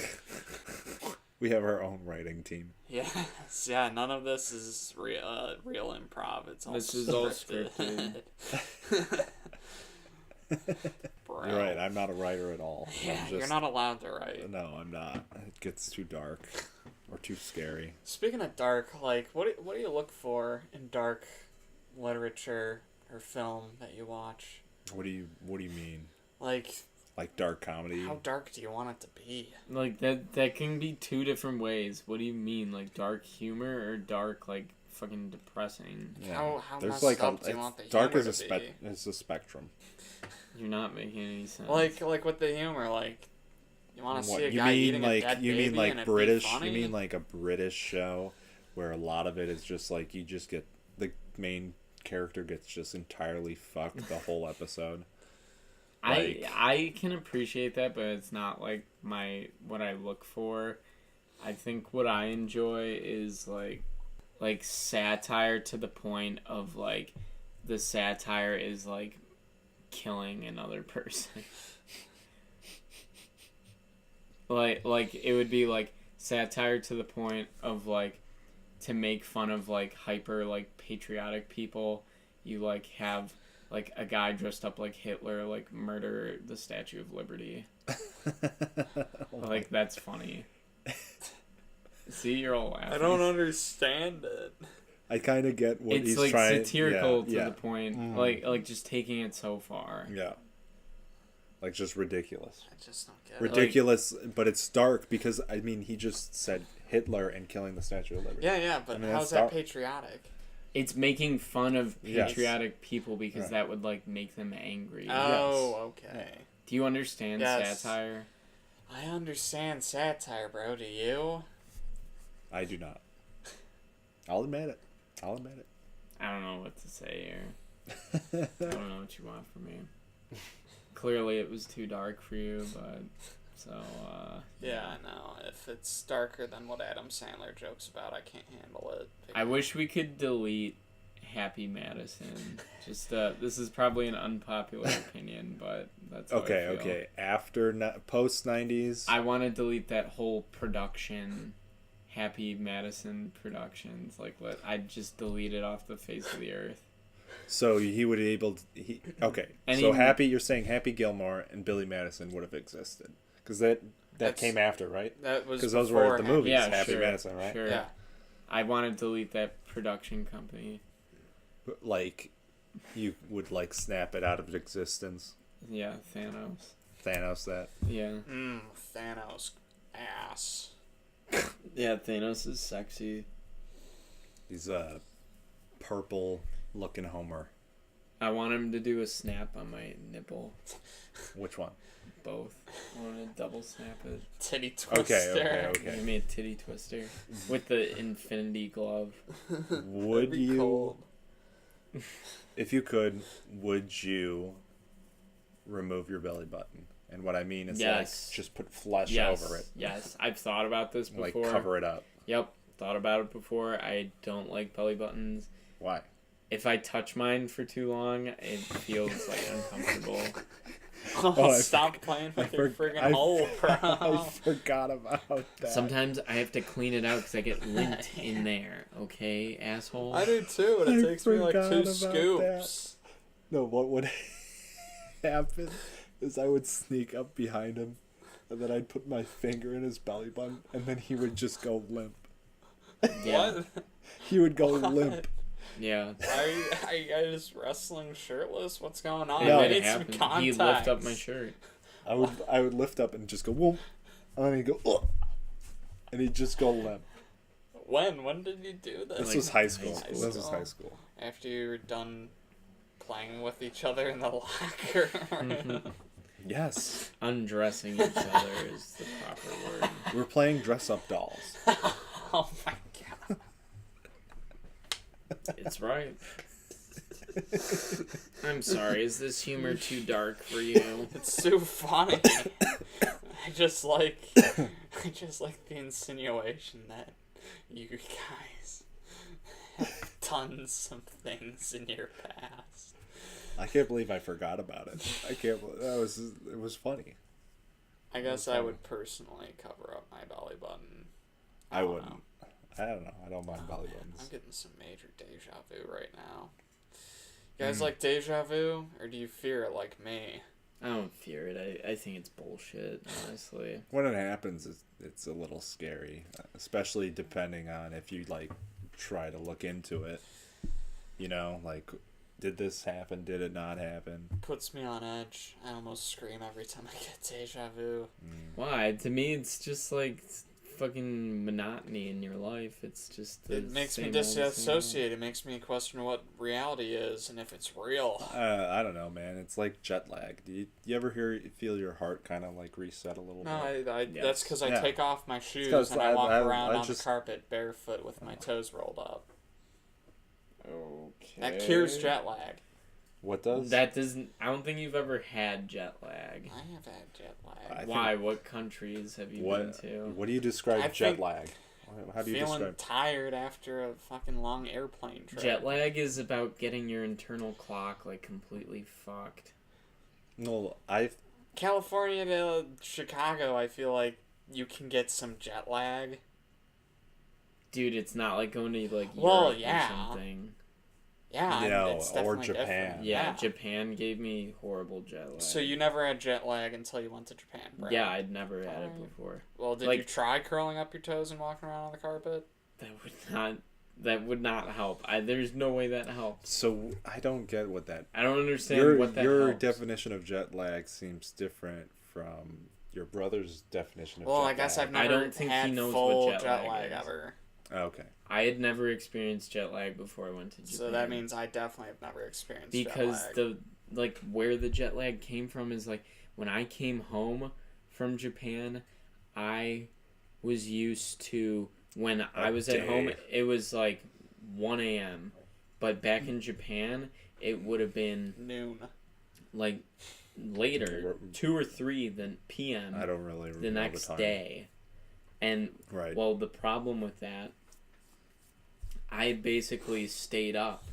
We have our own writing team. Yes. Yeah, none of this is real improv. It's all This is all scripted. Bro. You're right. I'm not a writer at all. Yeah, I'm you're just- not allowed to write. No, I'm not. It gets too dark or too scary. Speaking of dark, like, what do you look for in dark literature or film that you watch? What do you mean? Like, Like dark comedy? how dark do you want it to be? Like that can be two different ways. What do you mean, like dark humor or dark like fucking depressing? How There's messed like up do you want the dark humor is to a be? it's a spectrum. You're not making any sense. Like with the humor, like you want to What see a you guy mean eating a like dead you baby mean like and it British? Be funny? You mean like a British show where a lot of it is just like you just get the main character gets just entirely fucked the whole episode. Like, I can appreciate that, but it's not like what I look for. I think what I enjoy is like satire to the point of like the satire is like killing another person. like it would be like satire to the point of like to make fun of like hyper like patriotic people. You like have like a guy dressed up like Hitler like murder the Statue of Liberty. Like that's funny. See, you're all laughing. I don't understand it. I kind of get what It's he's like trying. satirical yeah, to the point, Mhm. like just taking it so far. yeah, like just ridiculous. I just don't get it. Ridiculous, but it's dark because I mean he just said Hitler and killing the Statue of Liberty. Yeah, but I mean, how's that's that dark. patriotic? It's making fun of Yes. patriotic people because Right. that would like make them angry. Oh, okay. Do you understand Yes. satire? I understand satire, bro. Do you? I do not. I'll admit it. I'll admit it. I don't know what to say here. I don't know what you want from me. Clearly, it was too dark for you, but so. Yeah, I know. If it's darker than what Adam Sandler jokes about, I can't handle it. I wish we could delete Happy Madison. Just this is probably an unpopular opinion, but that's how I feel. Okay. After post 90s. I want to delete that whole production, Happy Madison Productions. Like, I'd just delete it off the face of the earth. So he would be able to. Okay. And so he- you're saying Happy Gilmore and Billy Madison would have existed. Because that That's- came after, right? That was Because those were before the Happy- movies. Yeah, Happy sure. Madison, right? Sure. Yeah. I want to delete that production company. Like, you would like snap it out of existence. Yeah, Thanos. Thanos that. Yeah. Thanos ass. Yeah, Thanos is sexy. He's a purple looking Homer. I want him to do a snap on my nipple. Which one? Both. I want to double snap it. Titty twister. Give me a titty twister with the infinity glove. Would Be you, cold. if you could, would you remove your belly button? And what I mean is Yes. like just put flesh Yes. over it, Yes. I've thought about this like before. cover it up. Yep. Thought about it before. I don't like belly buttons. Why? If I touch mine for too long, it feels like uncomfortable. Oh, I stop playing with your friggin' I- hole, bro. I forgot about that. Sometimes I have to clean it out because I get lint in there. Okay, asshole. I do too, and it I takes me like forgot 2 about scoops. No, what would happen is I would sneak up behind him, and then I'd put my finger in his belly button, and then he would just go limp. Yeah. What? He would go What? limp. Yeah. Are you guys wrestling shirtless? What's going on? No. I It need some happened. context. He lift up my shirt. I would lift up and just go whoop, and then he'd go ugh, and he'd just go limp. When did you do this? This was high school. high This was school. high school. After you were done playing with each other in the locker. Yes, Undressing each other is the proper word. we're playing dress up dolls. Oh my god. It's right. I'm sorry, is this humor too dark for you? It's so funny. I just like the insinuation that you guys have done some things in your past. I can't believe I forgot about it. I can't. It was funny. I guess I would personally cover up my belly button. I don't wouldn't. know. I don't know. I don't mind belly Man, I'm buttons. getting some major deja vu right now. You guys like deja vu, or do you fear it like me? I don't fear it. I think it's bullshit, honestly. When it happens, it's a little scary, especially depending on if you like try to look into it. You know, like did this happen? Did it not happen? Puts me on edge. I almost scream every time I get deja vu. Why? To me, it's just like fucking monotony in your life. It's just It makes me same old, same old. disassociate. It makes me question what reality is and if it's real. I don't know, man. It's like jet lag. Do you ever feel your heart kind of like reset a little No, bit? that's because I Yeah. take off my shoes 'cause and I walk I around on just- the carpet barefoot with my toes rolled up. Okay. That cures jet lag. What does? That doesn't. I don't think you've ever had jet lag. I have had jet lag. I think- Why? What countries have you been to? What do you describe I jet think lag? How do you Feeling describe? tired after a fucking long airplane trip. Jet lag is about getting your internal clock like completely fucked. No, California to Chicago, I feel like you can get some jet lag. Dude, it's not like going to like Europe Well, yeah. or something. Yeah, No, it's or definitely Japan. different. Yeah, Japan gave me horrible jet lag. So you never had jet lag until you went to Japan, bro? Yeah, I'd never had it Alright. before. Well, did like- you try curling up your toes and walking around on the carpet? That would not help. There's no way that helps. So I don't get what that. I don't understand what that Your helps. definition of jet lag seems different from your brother's definition of Well, jet I guess lag. I've never don't think he had knows full what jet lag is. ever. Okay. I had never experienced jet lag before I went to Japan. So that means I definitely have never experienced because jet lag. where the jet lag came from is like when I came home from Japan, I was used to when I was at home day. it was like 1 a.m. But back in Japan it would have been Noon. like later, 2 or 3 than p.m. I don't really the know next time. day. And Right. well, the problem with that, I basically stayed up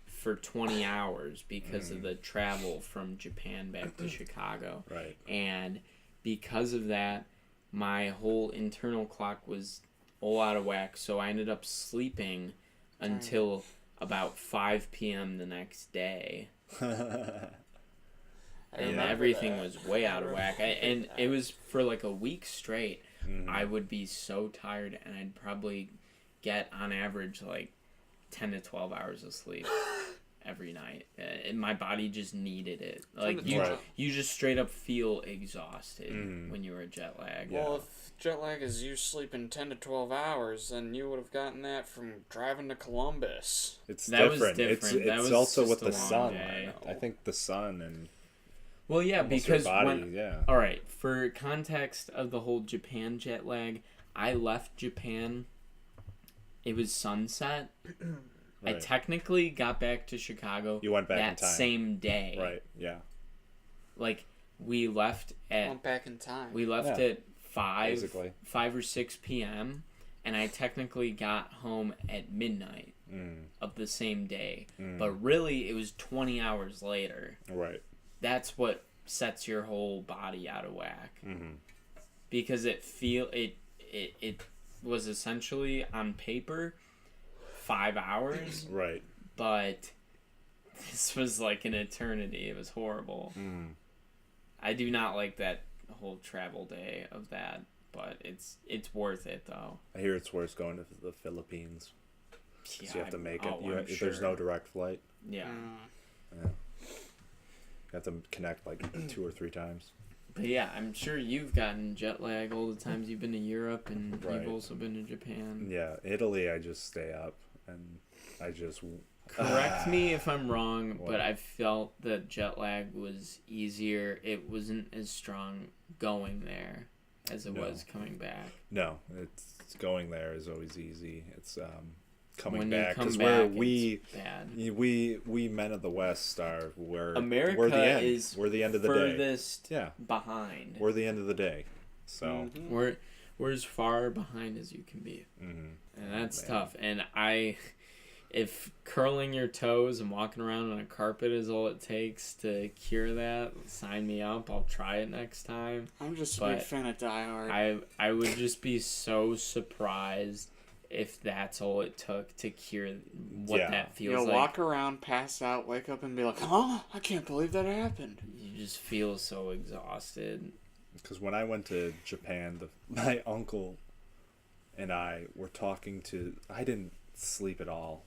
for 20 hours because of the travel from Japan back to Chicago. Right. And because of that, my whole internal clock was all out of whack. So I ended up sleeping until about 5 p.m. the next day. I And remember everything that. was way out of whack. And it was for like a week straight. Mhm. I would be so tired, and I'd probably get on average like 10 to 12 hours of sleep every night. And my body just needed it. Like to you, 12. you just straight up feel exhausted Mm. when you were jet lag. Yeah. Well, if jet lag is you sleeping 10 to 12 hours, then you would have gotten that from driving to Columbus. It's That was different. different. It's That was also just with a the long sun. day. I think the sun and Well, yeah, almost your because body. when Yeah. all right, for context of the whole Japan jet lag, I left Japan. It was sunset. I Right. technically got back to Chicago You went back that in time. same day. Right. Yeah. Like we left at Went back in time. at Basically. 5 or 6 p.m. and I technically got home at midnight Mm. of the same day. Mm. But really it was 20 hours later. Right. That's what sets your whole body out of whack. Mm-hmm. Because it was essentially on paper 5 hours, Right. but this was like an eternity. It was horrible. Mm. I do not like that whole travel day of that, but it's worth it though. I hear it's worse going to the Philippines. Yeah, So you have to make oh, it. I'm There's sure. no direct flight. Yeah, Mm. You have to connect like 2 or 3 times. but yeah, I'm sure you've gotten jet lag all the times you've been to Europe, and Right. you've also been to Japan. Yeah. Italy, I just stay up and I just. Correct me if I'm wrong, What? but I felt that jet lag was easier. It wasn't as strong going there as it No. was coming back. No, it's going there is always easy. It's coming When back you come because back, we it's bad. we men of the West are we're America we're the end. is We're the end of the day. Furthest Yeah, behind. we're the end of the day. So. Mhm. We're as far behind as you can be, Mhm. and that's Man. tough. And if curling your toes and walking around on a carpet is all it takes to cure that, sign me up. I'll try it next time. I'm just a But big fan of Die Hard. I would just be so surprised if that's all it took to cure what Yeah. that feels You'll like. walk around, pass out, wake up, and be like, "Huh? I can't believe that happened." You just feel so exhausted. Because when I went to Japan, my uncle and I were talking to. I didn't sleep at all.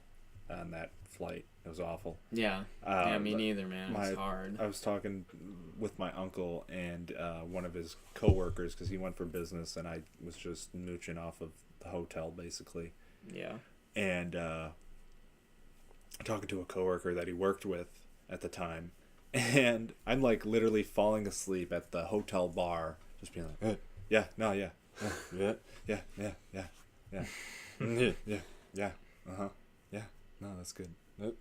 on that flight. It was awful. Yeah. Yeah, me neither, man. It's hard. I was talking with my uncle and one of his coworkers because he went for business, and I was just mooching off of the hotel basically. Yeah. And talking to a coworker that he worked with at the time, and I'm like literally falling asleep at the hotel bar, just being like, yeah, no, yeah, yeah, yeah, yeah, yeah, yeah, yeah, yeah, yeah, no, that's good. Nope.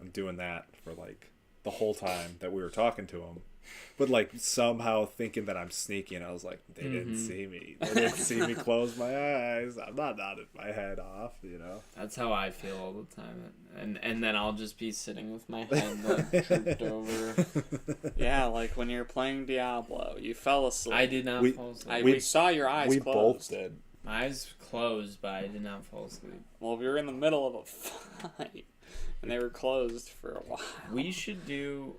I'm doing that for like the whole time that we were talking to him, but like somehow thinking that I'm sneaking. I was like, they didn't see me. They didn't see me close my eyes. I'm not nodding my head off, you know. That's how I feel all the time, and then I'll just be sitting with my head like drooped over. Yeah, like when you're playing Diablo, you fell asleep. I did not fall asleep. We saw your eyes We closed. both did. My eyes closed, but I did not fall asleep. Well, we were in the middle of a fight, and they were closed for a while. We should do,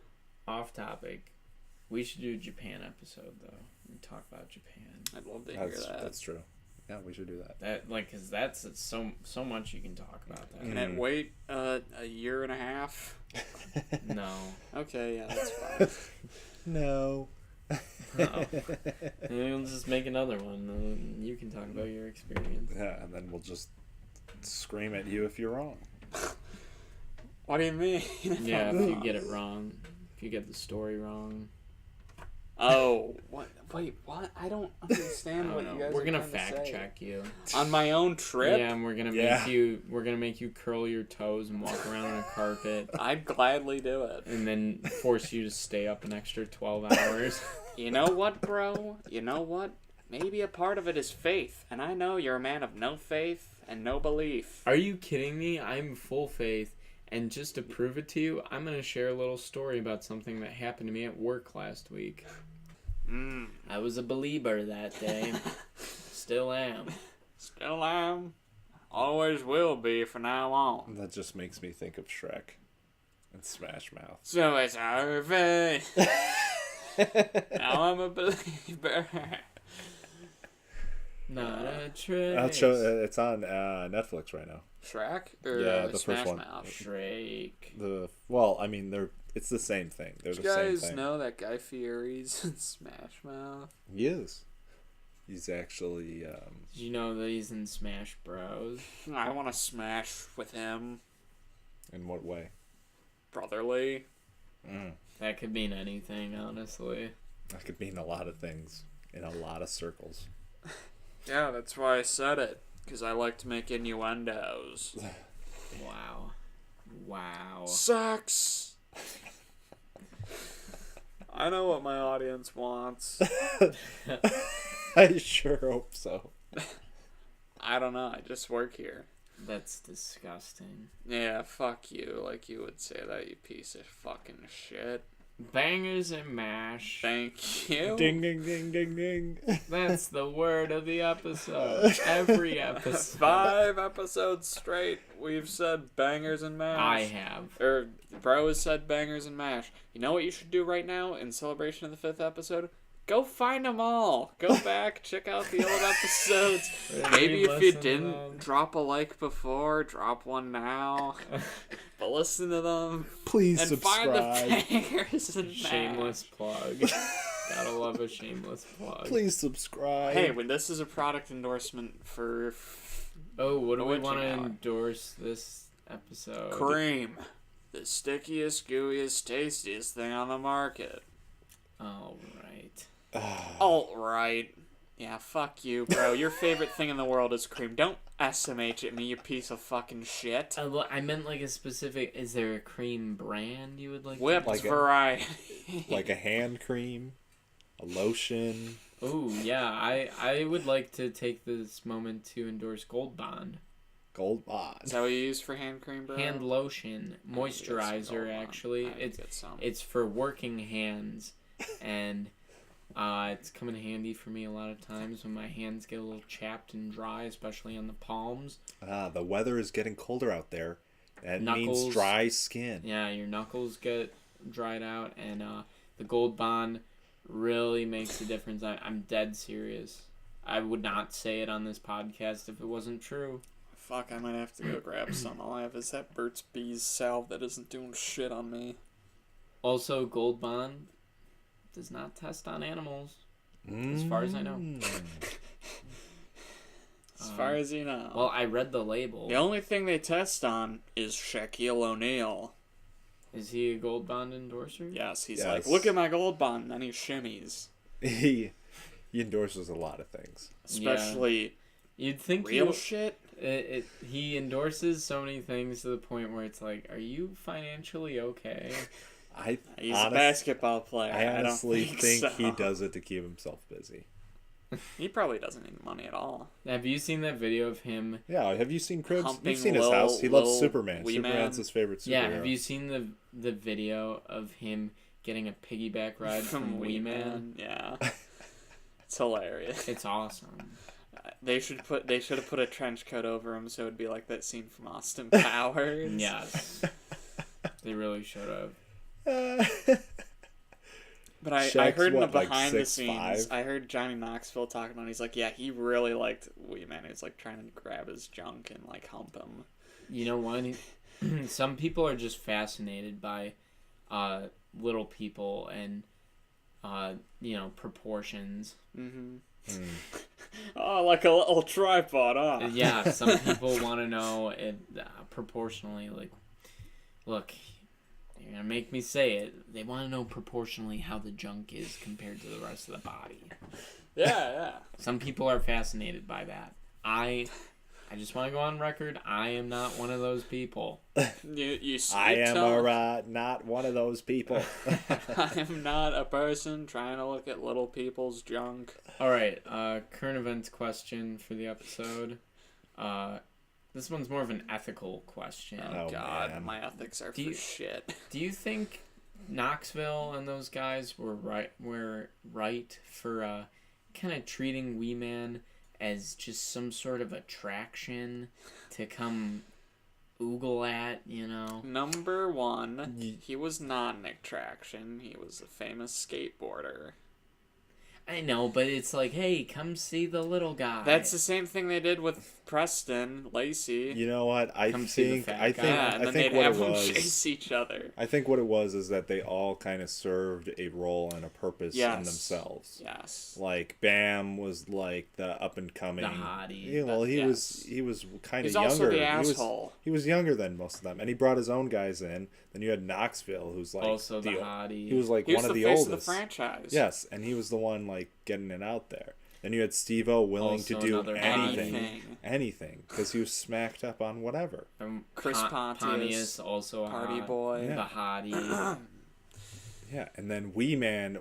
off topic, we should do a Japan episode, though. And talk about Japan. I'd love to hear that. That's true. Yeah, we should do that. That, like, because that's so much you can talk about that. Can it wait a year and a half? No. Okay, yeah, that's fine. No. No. We'll just make another one. And you can talk about your experience. Yeah, and then we'll just scream at you if you're wrong. What do you mean? Yeah, if you get it wrong. If you get the story wrong. Oh, what? Wait, what? I don't understand I what don't you know. guys We're are gonna trying to fact say. check you. On my own trip? Yeah, and we're gonna make you curl your toes and walk around on a carpet. I'd gladly do it. And then force you to stay up an extra 12 hours. You know what, bro? You know what? Maybe a part of it is faith, and I know you're a man of no faith and no belief. Are you kidding me? I'm full faith. And just to prove it to you, I'm going to share a little story about something that happened to me at work last week. I was a believer that day. Still am. Still am. Always will be from now on. That just makes me think of Shrek and Smash Mouth. So it's Harvey. Now I'm a believer. Not a trace. I'll show. It's on Netflix right now. Shrek? Or Yeah, the Smash first one. Mouth? Shrek. It's the same thing. They're Did the you same guys thing. know that Guy Fieri's in Smash Mouth? He is. He's actually. Did you know that he's in Smash Bros? I want to smash with him. In what way? Brotherly. That could mean anything, honestly. That could mean a lot of things in a lot of circles. Yeah, that's why I said it. Because I like to make innuendos. Wow. Wow. Sucks. I know what my audience wants. I sure hope so. I don't know. I just work here. That's disgusting. Yeah, fuck you. Like you would say that, you piece of fucking shit. Bangers and mash. Thank you. Ding, ding, ding, ding, ding. That's the word of the episode. Every episode. 5 episodes straight, we've said bangers and mash. I have. Or, bro has said bangers and mash. You know what you should do right now in celebration of the 5th episode? Go find them all. Go back, check out the old episodes. Maybe if you didn't drop a like before, drop one now. But listen to them. Please And subscribe. find the bangers and mash. Shameless plug. Gotta love a shameless plug. Please subscribe. Hey, when this is a product endorsement for Oh, what do we What want to you got? endorse this episode? cream, the stickiest, gooeyest, tastiest thing on the market. All right. Alt-right. Yeah, fuck you, bro. Your favorite thing in the world is cream. Don't SMH at me, you piece of fucking shit. I meant like a specific. Is there a cream brand you would like? Whipped Like a- variety. Like a hand cream, a lotion. Oh yeah, I would like to take this moment to endorse Gold Bond Gold Bond. Is that what you use for hand cream, bro? hand lotion, I need to get some moisturizer. Gold Bond. Actually, I need to get some. it's for working hands, and it's come in handy for me a lot of times when my hands get a little chapped and dry, especially on the palms. The weather is getting colder out there. That means Knuckles. dry skin. Yeah, your knuckles get dried out, and the Gold Bond really makes a difference. I'm dead serious. I would not say it on this podcast if it wasn't true. Fuck, I might have to go grab some. All I have is that Burt's Bees salve that isn't doing shit on me. Also, Gold Bond does not test on animals, as far as I know. As far as you know. Well, I read the label. The only thing they test on is Shaquille O'Neal. Is he a Gold Bond endorser? Yes, he's Yes. like, look at my gold bond, and then he shimmies. He endorses a lot of things. Especially You'd think real shit. he endorses so many things to the point where it's like, are you financially okay? He's a basketball player. I honestly don't think so. he does it to keep himself busy. He probably doesn't need money at all. Have you seen that video of him? Yeah, have you seen Cribs? Humping You've seen his Lil- house. He loves Lil Superman. Wee Superman's Man. his favorite superhero. Yeah, have you seen the video of him getting a piggyback ride from Wee Man? Yeah. It's hilarious. It's awesome. They should have put a trench coat over him so it'd be like that scene from Austin Powers. Yes. They really should have. But I Shaq's heard in the what, like behind the 6'5"? scenes, I heard Johnny Knoxville talking about it. He's like, yeah, he really liked Wee Man. He was like trying to grab his junk and like hump him. You know what? Some people are just fascinated by little people and proportions. Mm-hmm. Oh, like a little tripod, huh? Yeah, some people want to know it proportionally. Like, look, you're gonna make me say it. They want to know proportionally how the junk is compared to the rest of the body. Yeah. Some people are fascinated by that. I just want to go on record. I am not one of those people. You I am not one of those people. I am not a person trying to look at little people's junk. All right, current events question for the episode. This one's more of an ethical question. Oh, God, man. my ethics are Do for you- shit. Do you think Knoxville and those guys were right for kind of treating Wee Man as just some sort of attraction to come oogle at, you know? Number one, he was not an attraction. He was a famous skateboarder. I know, but it's like, hey, come see the little guy. That's the same thing they did with Preston Lacey. You know what? I Come see the think fat I guy. think Yeah, and I then think they'd what have it them was. chase each other. I think what it was is that they all kind of served a role and a purpose in Yes. themselves. Yes. Like Bam was like the up and coming. The hottie. Yeah, well, he Yes. was kind of He's younger. also the He was- asshole. He was younger than most of them, and he brought his own guys in. Then you had Knoxville, who's like Also the hottie. He was like He was one of the the face oldest. of the franchise. Yes, and he was the one like getting it out there. Then you had Steve-O willing Also to do another anything because he was smacked up on whatever. Chris Pontius, also a Party hot. Boy. The hottie. Yeah, and then Wee Man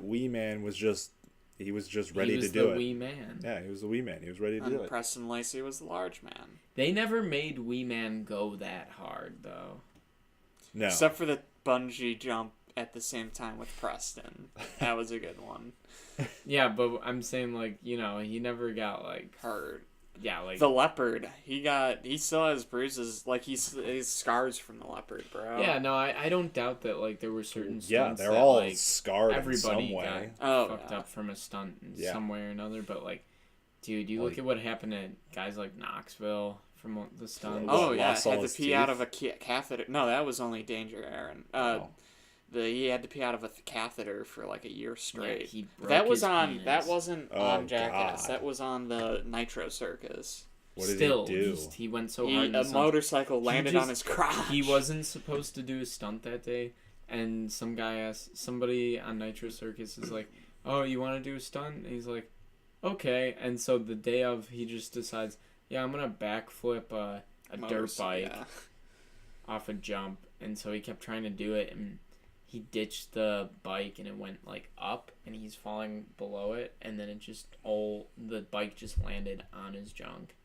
was just ready He was to do the it. Wee Man. Yeah, he was the Wee Man. He was ready to do And it. Preston Lacey was the large man. They never made Wee Man go that hard, though. No, Except for the bungee jump at the same time with Preston. That was a good one. Yeah, but I'm saying, like, you know, he never got, like, Hurt. yeah, like, The leopard. He still has bruises. Like, his scars from the leopard, bro. yeah, no, I don't doubt that, like, there were certain stunts yeah, they're that, all like, scarred in everybody some way. Oh, fucked yeah. up from a stunt in Yeah. some way or another, but, like, dude, you look at what happened to guys like Knoxville from the stunts. Oh, What, yeah. lost all Had to his pee teeth? out of a catheter. No, that was only Danger Aaron. Oh. He had to pee out of a catheter for like a year straight. he But broke that was his on. penis. That wasn't Oh, on Jackass. God. That was on the Nitro Circus. What did Still, he do? just, he went so hard in the A stunts. motorcycle landed just- on his crotch. He wasn't supposed to do a stunt that day, and some guy asked somebody on Nitro Circus is like, "Oh, you want to do a stunt?" And he's like, "Okay." And so the day of, he just decides, "Yeah, I'm gonna backflip a dirt bike Yeah. off a jump." And so he kept trying to do it, and he ditched the bike, and it went like up, and he's falling below it, and then the bike just landed on his junk.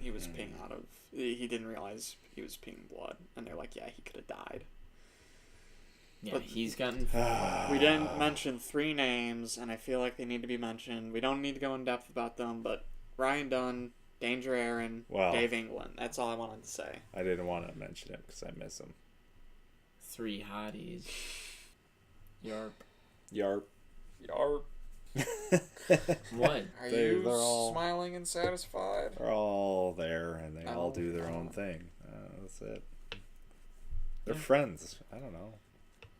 He was peeing out of. He didn't realize he was peeing blood, and they're like, "Yeah, he could have died." Yeah, But- he's gotten. We didn't mention 3 names, and I feel like they need to be mentioned. We don't need to go in depth about them, but Ryan Dunn, Danger Aaron, Wow. Dave England. That's all I wanted to say. I didn't want to mention him because I miss him. 3 hotties. Yarp. Yarp. Yarp. What? Are They're you all- smiling and satisfied? They're all there, and they all Oh, do their own oh. thing. That's it. They're Yeah. friends. I don't know.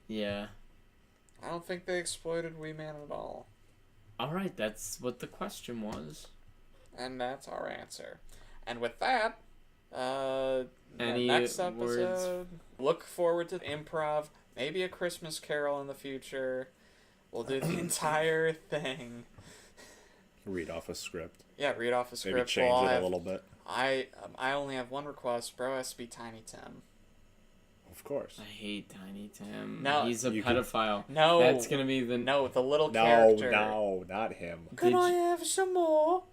Yeah. I don't think they exploited Wee Man at all. Alright, that's what the question was. And that's our answer. And with that, Any next words? episode, look forward to improv, maybe a Christmas Carol in the future. We'll do the entire thing. Read off a script. Yeah, read off a script. Maybe change Well, it a little bit. I only have one request. Bro has to be Tiny Tim. Of course. I hate Tiny Tim. No. He's a You could- pedophile. No. That's gonna be the No, the little No, character. no, not him. Can Did I you- have some more?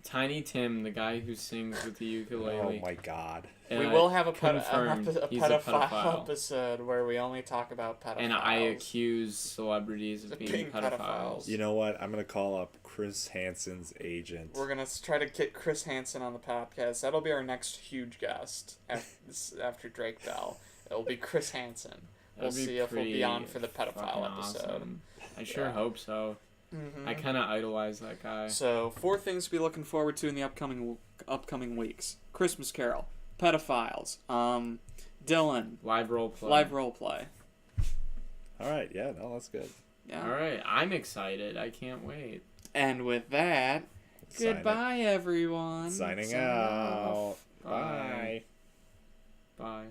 Tiny Tim, the guy who sings with the ukulele. Oh my god. We will have a confirmed he's a pedophile pedophile. episode where we only talk about pedophiles. And I accuse celebrities of being Being pedophiles. pedophiles. You know what? I'm gonna call up Chris Hansen's agent. We're gonna try to get Chris Hansen on the podcast. That'll be our next huge guest after Drake Bell. It'll be Chris Hansen. We'll That'd be see if we'll be pretty on for the pedophile fucking episode. awesome. I sure Yeah. hope so. Mhm. I kind of idolize that guy. So 4 things to be looking forward to in the upcoming weeks: Christmas Carol, pedophiles, Dylan, Live role play. live roleplay. All right. Yeah. No, that's good. Yeah. All right, I'm excited. I can't wait. And with that, Sign- goodbye, everyone. Signing Signing out. off. Bye. Bye.